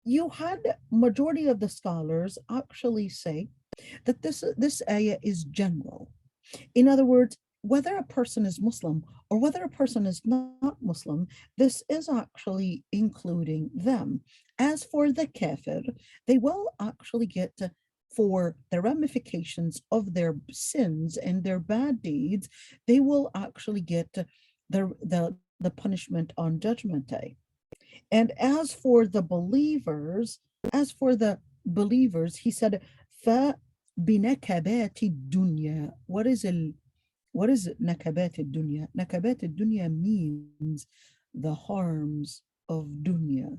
you had majority of the scholars actually say that this ayah is general. In other words, whether a person is Muslim or whether a person is not Muslim, this is actually including them. As for the kafir, they will actually get for the ramifications of their sins and their bad deeds, they will actually get the punishment on Judgment Day. And as for the believers, he said, فَبِنَكَبَاتِ الدُّنْيَا. What is nakabat al-dunya? Nakabat al-dunya means the harms of dunya.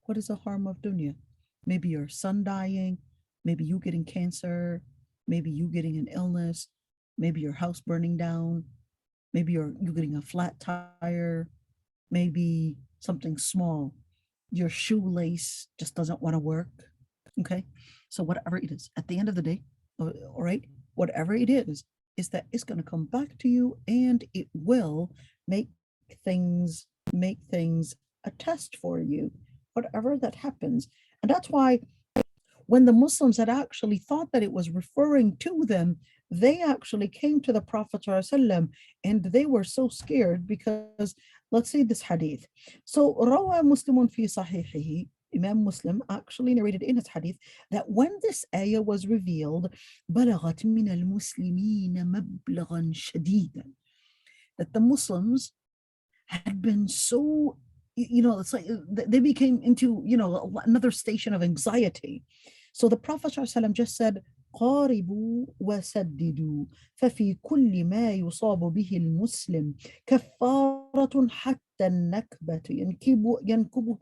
What is the harm of dunya? Maybe your son dying, maybe you getting cancer, maybe you getting an illness, maybe your house burning down, maybe you getting a flat tire, maybe something small, your shoelace just doesn't want to work. Okay, so whatever it is, at the end of the day, all right, whatever it is that it's going to come back to you, and it will make things a test for you, whatever that happens. And that's why when the Muslims had actually thought that it was referring to them, they actually came to the Prophet ﷺ, and they were so scared because, let's see this hadith. So, روى مسلم في صحيحه, Imam Muslim actually narrated in his hadith that when this ayah was revealed, بلغت من المسلمين مبلغا شديدا, that the Muslims had been so, it's like they became into, another station of anxiety. So the Prophet ﷺ just said, قاربوا وسددوا ففي كل ما يصاب به المسلم كفارة حتى النكبة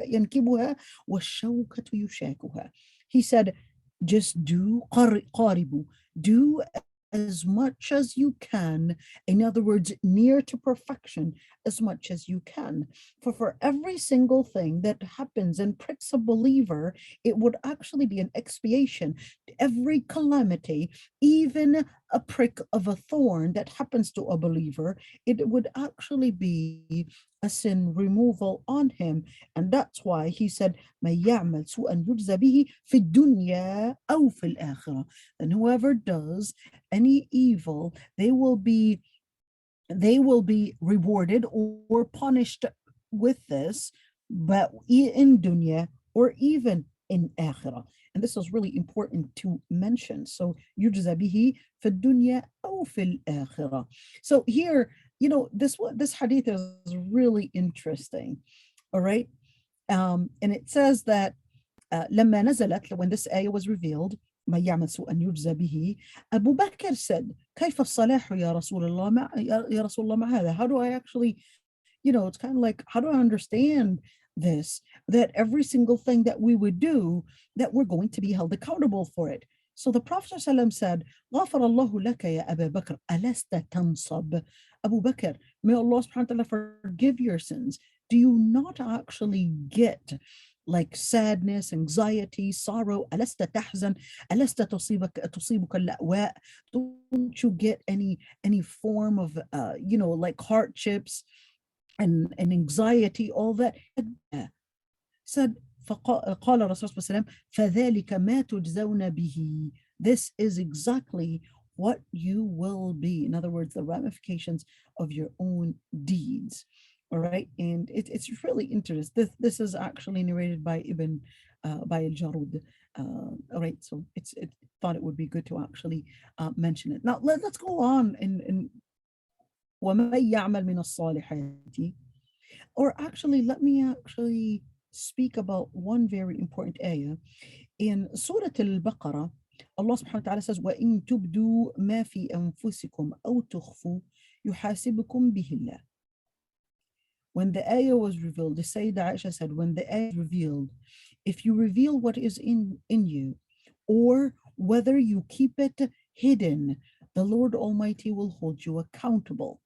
ينكبها والشوكة يشاكها. He said, just do قاربوا, do as much as you can. In other words, near to perfection as much as you can. For every single thing that happens and pricks a believer, it would actually be an expiation. Every calamity, even a prick of a thorn that happens to a believer, it would actually be a sin removal on him. And that's why he said, مَن يَعْمَلْ سُوءًا يُجْزَ بِهِ فِي الدُّنْيَا أَوْ فِي الْآخِرَةِ. And whoever does any evil, they will be rewarded or punished with this, but in dunya or even in akhirah. And this is really important to mention. So yujza bihi fi dunya aw fil akhirah. So here, this hadith is really interesting. All right. And it says that لما نزلت, when this ayah was revealed, من يعمل سوءا يجزى به, Abu Bakr said, كيف الصلاح يا رسول الله يا رسول الله مع هذا? How do I actually, it's kind of like, how do I understand this, that every single thing that we would do, that we're going to be held accountable for it? So the Prophet ﷺ said, غفر الله لك يا أبا بكر ألست تنصب? Abu Bakr, may Allah subhanahu wa ta'ala forgive your sins. Do you not actually get like sadness, anxiety, sorrow? ألست تحزن? ألست تصيبك اللأواء? Don't you get any form of like hardships and anxiety, all that? Said قال الرسول صلى الله عليه وسلم فذلك ما تجزون به. This is exactly what you will be. In other words, the ramifications of your own deeds. All right, and it's really interesting. This is actually narrated by by al-Jarud. All right, so it thought it would be good to actually mention it. Now let's go on in وَمَن يَعْمَلْ مِنَ الصَّالِحَاتِ. Or actually, let me actually speak about one very important ayah. In Surah al-Baqarah, Allah subhanahu wa ta'ala says, وَإِن تُبْدُوا مَا فِي أَنفُسِكُمْ أَوْ تُخْفُوا يُحَاسِبُكُم بِهِ اللَّهُ. When the ayah was revealed, the Sayyidah Aysha said, when the ayah is revealed, if you reveal what is in you, or whether you keep it hidden, the Lord Almighty will hold you accountable.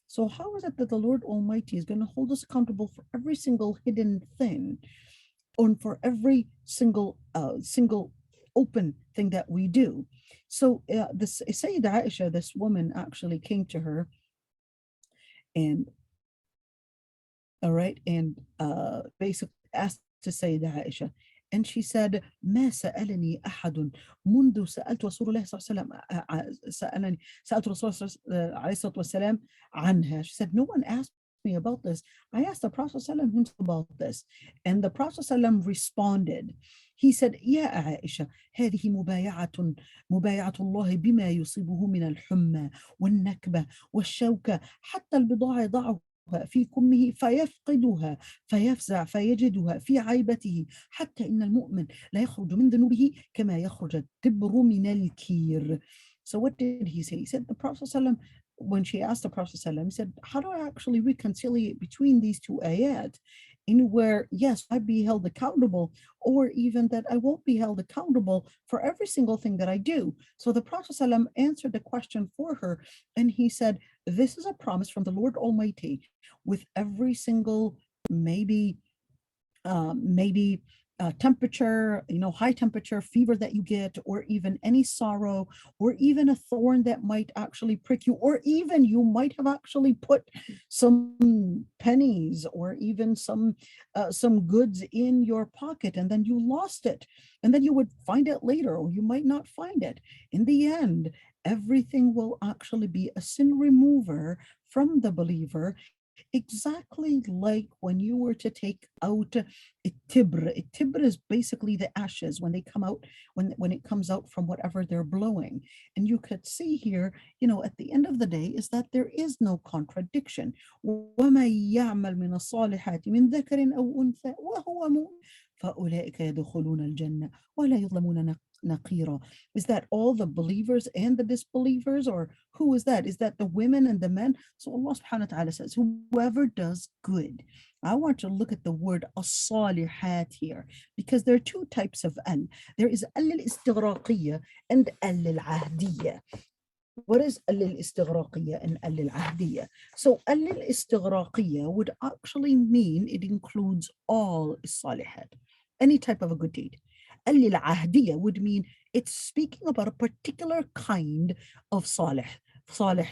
So how is it that the Lord Almighty is going to hold us accountable for every single hidden thing, or for every single open thing that we do? So this Sayyidah Aysha, this woman actually came to her, and basically asked to Sayyidah Aysha, and she said, ما سألني أحد منذ سألت رسول الله صلى الله عليه وسلم سألت رسول الله عليه الصلاة والسلام عنها. She said, no one asked me about this. I asked the Prophet ﷺ himself about this, and the Prophet ﷺ responded. He said, يا عائشة هذه مبايعة الله بما يصيبه من الحمى والنكبة والشوكة حتى البضاعة ضعه في كمه فيفقدها فيفزع فيجدها في عيبته حتى إن المؤمن لا يخرج من ذنوبه كما يخرج الدبر من الكير. So what did he say? He said, the Prophet ﷺ, when she asked the Prophet ﷺ, he said, how do I actually reconcile between these two ayat, in where, yes, I'd be held accountable, or even that I won't be held accountable for every single thing that I do? So the Prophet ﷺ answered the question for her, and he said, this is a promise from the Lord Almighty. With every single maybe temperature, high temperature, fever that you get, or even any sorrow, or even a thorn that might actually prick you, or even you might have actually put some pennies or even some goods in your pocket, and then you lost it, and then you would find it later, or you might not find it. In the end, everything will actually be a sin remover from the believer, exactly like when you were to take out a tibr. A tibr is basically the ashes when they come out, when it comes out from whatever they're blowing. And you could see here, at the end of the day, is that there is no contradiction. وَمَن يَعْمَلْ مِنَ الصَّالِحَاتِ مِنْ ذَكَرٍ أَوْ أُنْثَى وَهُوَ مُؤْمِنٌ فَأُولَئِكَ يَدْخُلُونَ الْجَنَّةَ وَلَا يُظْلَمُونَ نَقِيرًا. Is that all the believers and the disbelievers, or who is that? Is that the women and the men? So Allah subhanahu wa ta'ala says, whoever does good. I want to look at the word as-salihat here, because there are two types of al. There is al-istighraqiyya and al-ahdiyya. What is al-istighraqiyya and al-ahdiyya? So al-istighraqiyya would actually mean it includes all salihat, any type of a good deed. Al-ahdiyya would mean it's speaking about a particular kind of salih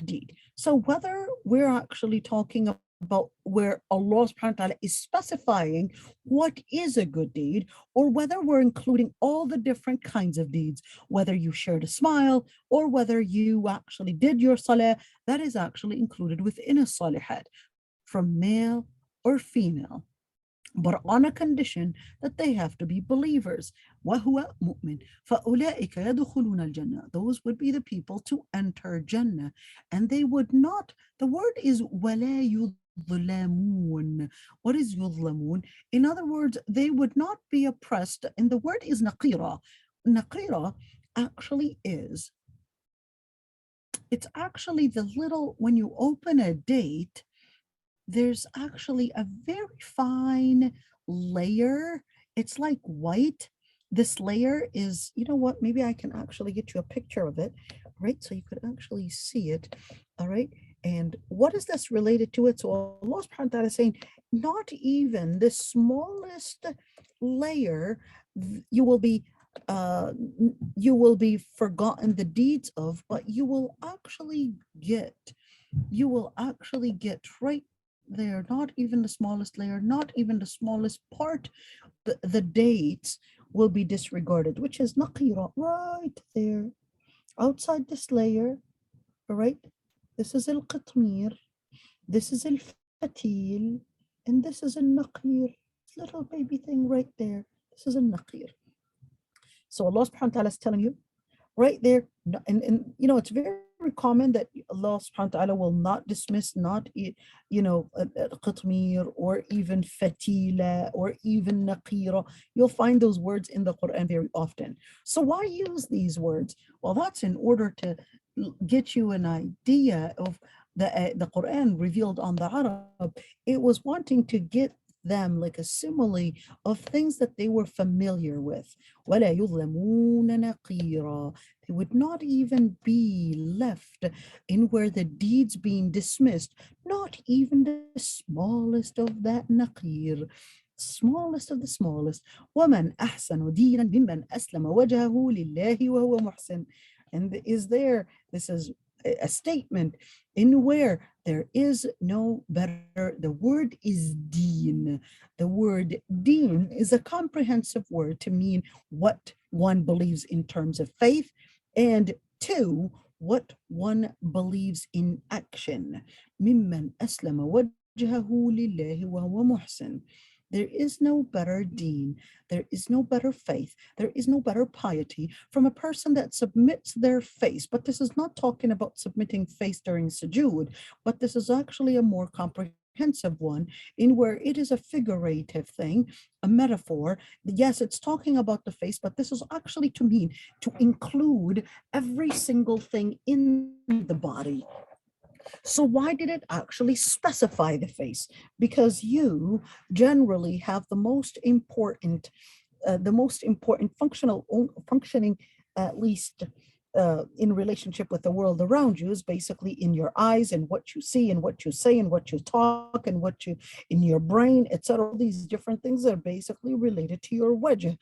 deed. So whether we're actually talking about where Allah subhanahu wa ta'ala is specifying what is a good deed, or whether we're including all the different kinds of deeds, whether you shared a smile, or whether you actually did your salah, that is actually included within a salihat, from male or female, but on a condition that they have to be believers. وَهُوَ مُؤْمِنٌ فَأُولَئِكَ يَدْخُلُونَ الْجَنَّةَ. Those would be the people to enter Jannah, and they would not, the word is وَلَا يظلمون. What is يظلمون? In other words, they would not be oppressed. And the word is naqira. Naqira actually is, it's actually the little, when you open a date, there's actually a very fine layer. It's like white. This layer is, you know what, maybe I can actually get you a picture of it, right? So you could actually see it, all right? And what is this related to it? So Allah subhanahu wa ta'ala is saying, not even the smallest layer you will be forgotten the deeds of, but you will actually get right there, not even the smallest layer, not even the smallest part, the dates will be disregarded, which is naqira, right there, outside this layer, all right? This is al-qitmir, this is al-fatil, and this is al-naqir, little baby thing right there. This is al-naqir. So Allah subhanahu wa ta'ala is telling you, right there, and you know, it's very common that Allah subhanahu wa ta'ala will not dismiss, not, you know, qitmir or even fatila or even naqira. You'll find those words in the Quran very often. So why use these words? Well, that's in order to get you an idea of the Quran revealed on the Arab. It was wanting to get them like a simile of things that they were familiar with. وَلَا يُظْلَمُونَ نَقِيرًا. They would not even be left in where the deeds being dismissed, not even the smallest of that naqir, smallest of the smallest. وَمَنْ أَحْسَنُ دِينًا مِمَّنْ أَسْلَمَ وَجْهَهُ لِلَّهِ وَهُوَ مُحْسِنٌ. And this is a statement in where there is no better. The word is deen. The word deen is a comprehensive word to mean what one believes in terms of faith, and two, what one believes in action. مِمَّنْ أَسْلَمَ وَجْهَهُ لِلَّهِ وَهُوَ مُحْسِنٌ. There is no better deen, there is no better faith, there is no better piety from a person that submits their face. But this is not talking about submitting face during sujood, but this is actually a more comprehensive one, in where it is a figurative thing, a metaphor. Yes, it's talking about the face, but this is actually to mean to include every single thing in the body. So why did it actually specify the face? Because you generally have the most important functioning, at least in relationship with the world around you, is basically in your eyes and what you see and what you say and what you talk and what you, in your brain, etc. These different things are basically related to your wajh.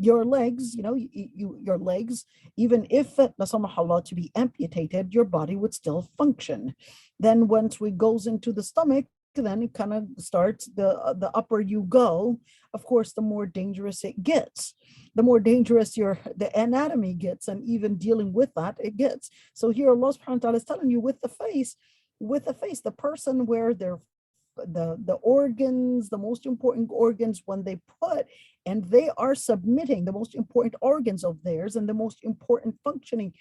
Your legs, you know, your legs, even if Allah to be amputated, your body would still function. Then once it goes into the stomach, then it kind of starts, the upper you go, of course, the more dangerous it gets, the more dangerous the anatomy gets, and even dealing with that it gets. So here Allah subhanahu wa ta'ala is telling you with the face, the person where the organs, the most important organs, when they put, and they are submitting the most important organs of theirs and the most important functioning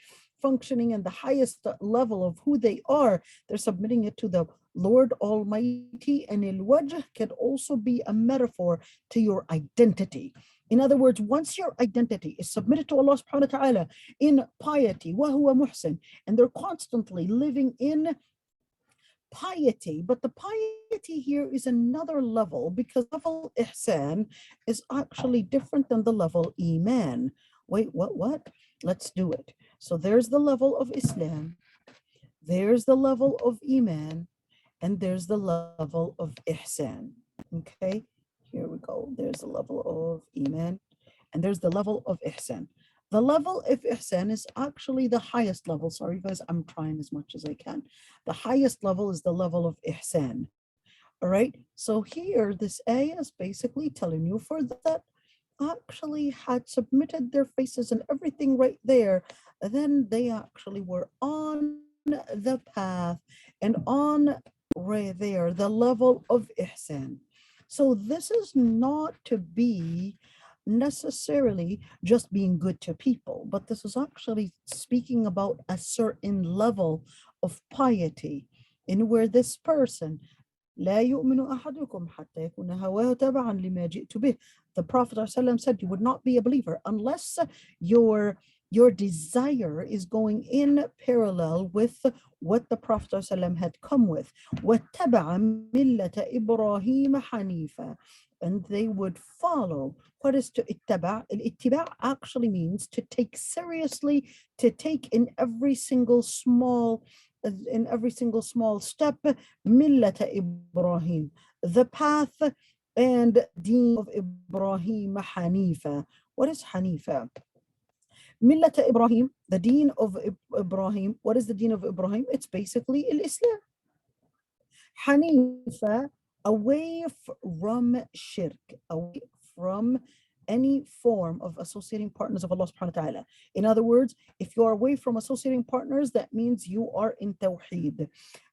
and the highest level of who they are, they're submitting it to the Lord Almighty. And al-wajh can also be a metaphor to your identity. In other words, once your identity is submitted to Allah subhanahu wa ta'ala in piety, وَهُوَ مُحْسِنٌ, and they're constantly living in piety, but the piety here is another level, because level ihsan is actually different than the level iman. Wait, what? Let's do it. So there's the level of Islam, there's the level of iman, and there's the level of ihsan. Okay, here we go. There's the level of iman, and there's the level of ihsan. The level of ihsan is actually the highest level. Sorry guys, I'm trying as much as I can. The highest level is the level of ihsan. All right, so here this ayah is basically telling you, for that actually had submitted their faces and everything right there, then they actually were on the path and on right there the level of ihsan. So this is not to be necessarily just being good to people, but this is actually speaking about a certain level of piety, in where this person لا يؤمن أحدكم حتى يكون هواه تبعا لما جئت به. The Prophet ﷺ said you would not be a believer unless your desire is going in parallel with what the Prophet ﷺ had come with. وَاتَّبَعَ مِلَّةَ إِبْرَاهِيمَ حَنِيفًا. And they would follow. What is to ittiba'? Ittiba' actually means to take seriously, to take in every single small step, millata Ibrahim, the path and deen of Ibrahim Hanifa. What is Hanifa? Millata Ibrahim, the deen of Ibrahim. What is the deen of Ibrahim? It's basically Islam. Hanifa, away from shirk, away from any form of associating partners of Allah subhanahu wa ta'ala. In other words, if you are away from associating partners, that means you are in tawheed.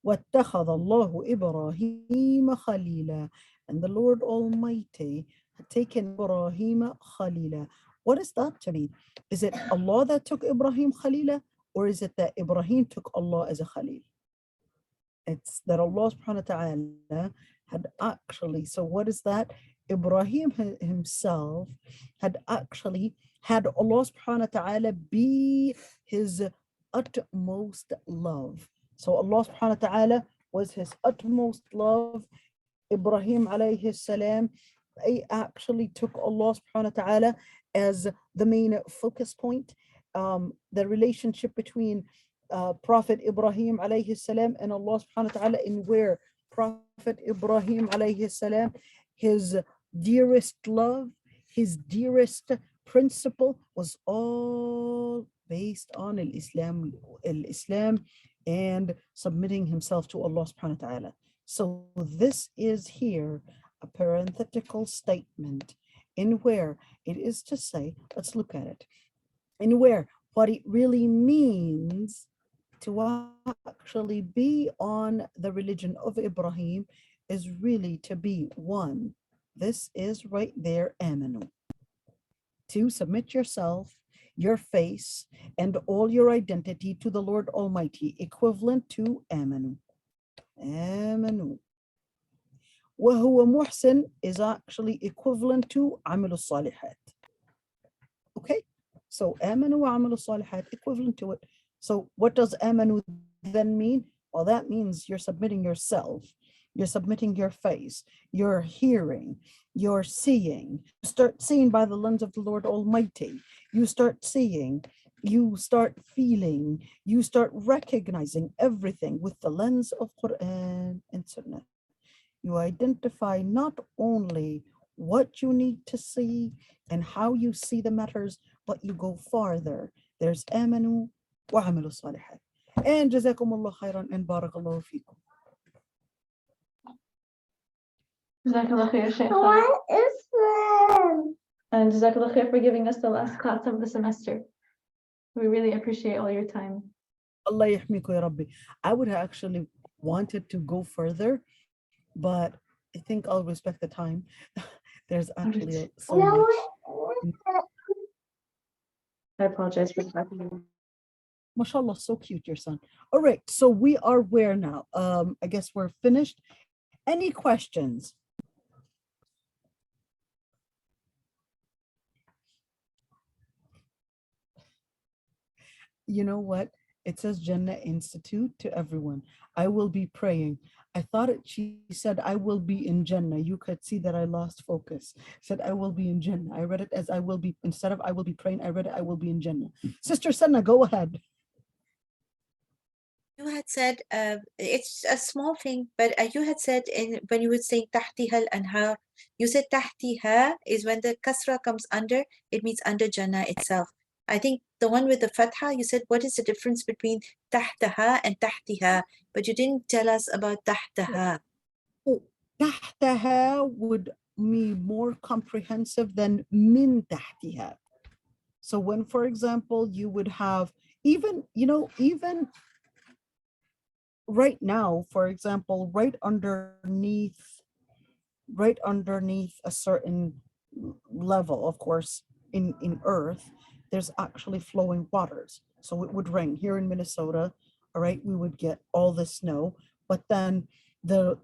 وَاتَّخَذَ اللَّهُ إِبْرَاهِيمَ خَلِيلًا. And the Lord Almighty had taken Ibrahim Khalila. What is that to mean? Is it Allah that took Ibrahim Khalila, or is it that Ibrahim took Allah as a Khalil? It's that Allah subhanahu wa ta'ala had actually, so what is that? Ibrahim himself had actually had Allah subhanahu wa ta'ala be his utmost love. So Allah subhanahu wa ta'ala was his utmost love. Ibrahim alayhi salam, he actually took Allah subhanahu wa ta'ala as the main focus point. The relationship between Prophet Ibrahim alayhi salam and Allah subhanahu wa ta'ala, in where Prophet Ibrahim alayhi salam, his dearest love, his dearest principle was all based on Islam and submitting himself to Allah subhanahu wa ta'ala. So this is here a parenthetical statement in where it is to say, let's look at it, in where what it really means to actually be on the religion of Ibrahim is really to be one. This is right there, amanu. To submit yourself, your face, and all your identity to the Lord Almighty, equivalent to amanu. Amanu. وهو محسن is actually equivalent to عمل الصالحات. Okay, so amanu wa عمل الصالحات, equivalent to it. So what does amanu then mean? Well, that means you're submitting yourself, you're submitting your face, you're hearing, you're seeing. You start seeing by the lens of the Lord Almighty. You start seeing, you start feeling, you start recognizing everything with the lens of Quran and Sunnah. You identify not only what you need to see and how you see the matters, but you go farther. There's amanu wa amilu salihat. And jazakumullah khairan and barakallahu feekum. Jazakallah khair, Shaykh. And Jazakallah khair for giving us the last class of the semester. We really appreciate all your time. Allah yahmiku ya Rabbi. I would have actually wanted to go further, but I think I'll respect the time. There's actually so much. I apologize for talking. MashaAllah, so cute, your son. All right, so we are where now? I guess we're finished. Any questions? You know what? It says Jannah Institute to everyone. I will be praying. I thought she said, I will be in Jannah. You could see that I lost focus. Said, I will be in Jannah. I read it as I will be, instead of I will be praying, I read it, I will be in Jannah. Sister Sanna, go ahead. You had said, it's a small thing, but you had said when you were saying tahtiha al-anhar, you said tahtiha is when the kasra comes under, it means under Jannah itself. I think the one with the fatha, you said, what is the difference between tahtaha and tahtiha? But you didn't tell us about tahtaha. Oh, tahtaha would be more comprehensive than min tahtiha. So when, for example, you would have even right now, for example, right underneath a certain level, of course, in earth, there's actually flowing waters. So it would rain here in Minnesota, all right, we would get all the snow, but then the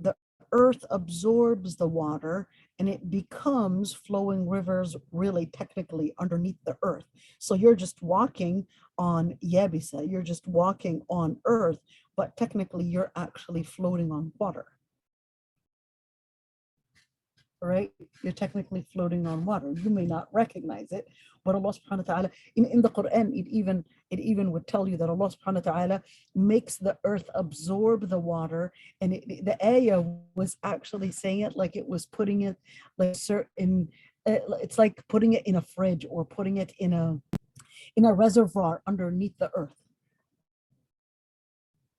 earth absorbs the water and it becomes flowing rivers really technically underneath the earth. So you're just walking on yabisa, you're just walking on earth, but technically you're actually floating on water. Right? You're technically floating on water. You may not recognize it, but Allah subhanahu wa ta'ala, in the Quran, it even would tell you that Allah subhanahu wa ta'ala makes the earth absorb the water. And the ayah was actually saying it like it was putting it like certain, it's like putting it in a fridge or putting it in a reservoir underneath the earth.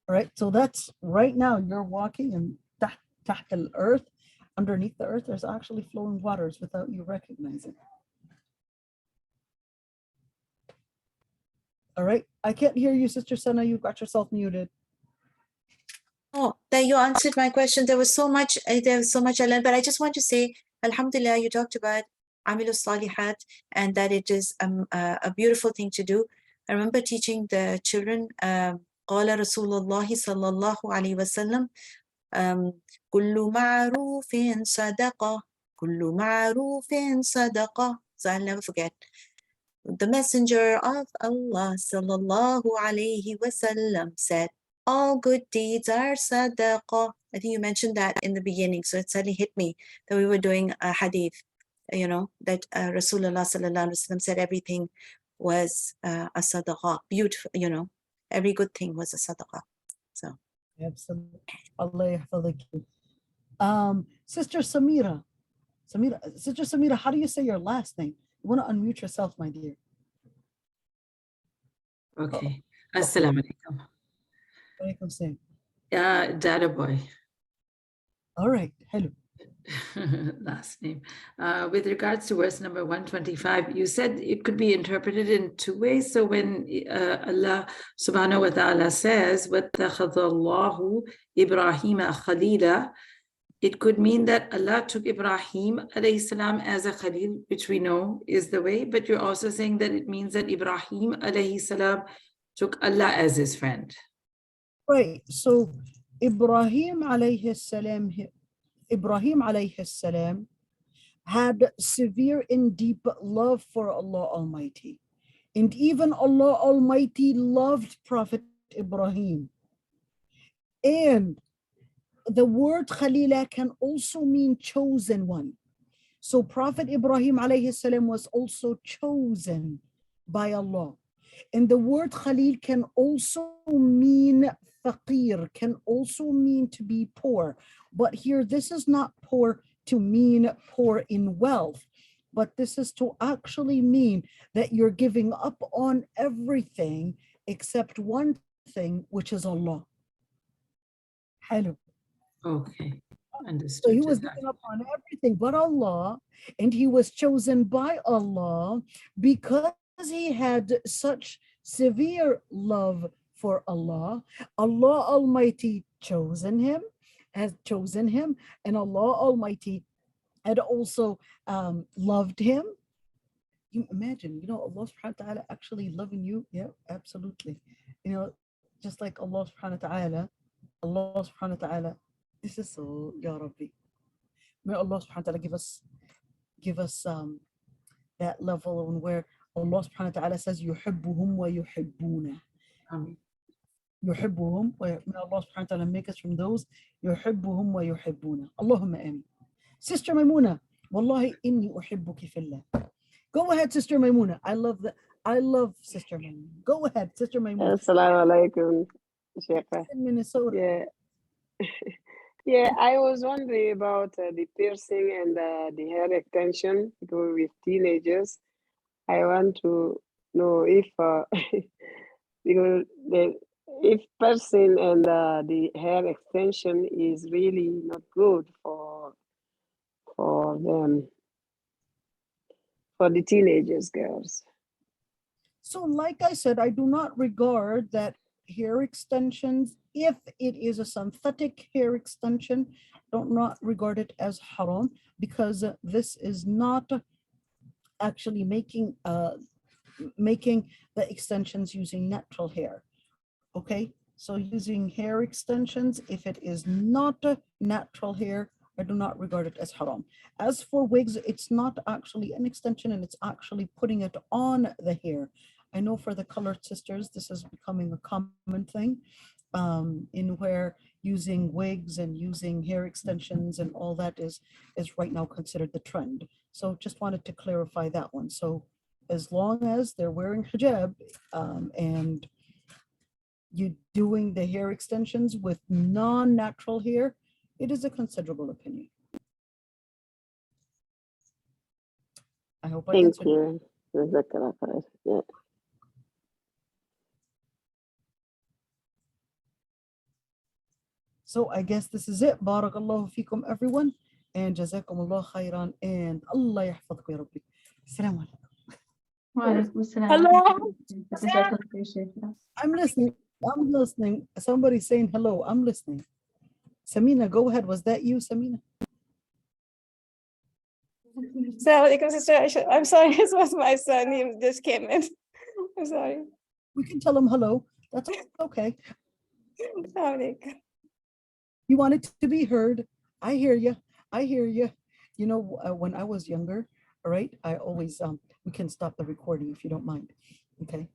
All right, so that's right now you're walking in taht al-earth. Underneath the earth, there's actually flowing waters without you recognizing. All right, I can't hear you, Sister Sana. You've got yourself muted. Oh, that you answered my question. There was so much I learned, but I just want to say, Alhamdulillah, you talked about Amilu Salihat and that it is a beautiful thing to do. I remember teaching the children, قال رسول الله صلى الله عليه وسلم كل معروف صدقة كل معروف صدقة. So I'll never forget. The messenger of Allah sallallahu alayhi wasallam said, all good deeds are sadaqah. I think you mentioned that in the beginning, so it suddenly hit me that we were doing a hadith, you know, that Rasulullah sallallahu alayhi wasallam said everything was a sadaqah. Beautiful, you know, every good thing was a sadaqah. So Absolutely. Allah yahfadhik. Sister Samira, Sister Samira, how do you say your last name? You want to unmute yourself, my dear. Okay. Assalamu alaikum. Walaikum salam. Dada boy. All right, hello. Last name. With regards to verse number 125, you said it could be interpreted in two ways. So when Allah subhanahu wa ta'ala says, وَاتَّخَذَ اللَّهُ إِبْرَاهِيمَ خَلِيلًا, it could mean that Allah took Ibrahim alayhi salam as a Khalil, which we know is the way, but you're also saying that it means that Ibrahim alayhi salam took Allah as his friend. Right, so Ibrahim alayhi salam had severe and deep love for Allah Almighty. And even Allah Almighty loved Prophet Ibrahim. And the word Khalila can also mean chosen one. So Prophet Ibrahim alayhi salam was also chosen by Allah. And the word Khalil can also mean faqir, can also mean to be poor. But here, this is not poor to mean poor in wealth, but this is to actually mean that you're giving up on everything except one thing, which is Allah. Hello. Okay, understood. So he was giving up on everything but Allah, and he was chosen by Allah because he had such severe love for Allah. Allah Almighty has chosen him, and Allah Almighty had also loved him. You imagine, you know, Allah subhanahu wa ta'ala actually loving you. Yeah, absolutely. You know, just like Allah subhanahu wa ta'ala, this is so, Ya Rabbi. May Allah subhanahu wa ta'ala give us that level on where Allah subhanahu wa ta'ala says, يُحِبُّهُمْ وَيُحِبُّونَ. يُحِبُّهُمْ. May Allah subhanahu wa ta'ala make us from those يُحِبُّهُمْ وَيُحِبُّونَ. Allahumma ameen. Sister Maimuna, wallahi inni uhibbuki fillah. Go ahead, Sister Maimuna. I love Sister Maimuna. Go ahead, Sister Maimuna. Assalamu alaikum, Sheikha. In Minnesota. Yeah. Yeah, I was wondering about the piercing and the hair extension with teenagers. I want to know if because if piercing and the hair extension is really not good for them, for the teenagers, girls. So like I said, I do not regard that hair extensions, if it is a synthetic hair extension, don't not regard it as haram, because this is not actually making the extensions using natural hair. Okay, So using hair extensions, if it is not a natural hair, I do not regard it as haram. As for wigs, it's not actually an extension and it's actually putting it on the hair. I know for the colored sisters, this is becoming a common thing in where using wigs and using hair extensions and all that is right now considered the trend. So just wanted to clarify that one. So as long as they're wearing hijab and you doing the hair extensions with non-natural hair, it is a considerable opinion. I hope I Thank answered. you. Jazakallah khair. Yeah. So I guess this is it. Barakallahu feekum everyone. And jazakumullah khairan. And Allah yahfadhku ya Rabbi. Assalamu alaikum. وعليكم السلام. Hello. جزاك الله خير شيخنا. I'm listening. I'm listening. Somebody's saying hello. I'm listening. Samina, go ahead. Was that you, Samina? Assalamu alaikum, Sister Aysha. I'm sorry, this was my son. He just came in. I'm sorry. We can tell him hello. That's okay. Assalamu alaikum. You want it to be heard. I hear you. I hear you. You know, when I was younger, all right, I always, we can stop the recording if you don't mind. Okay.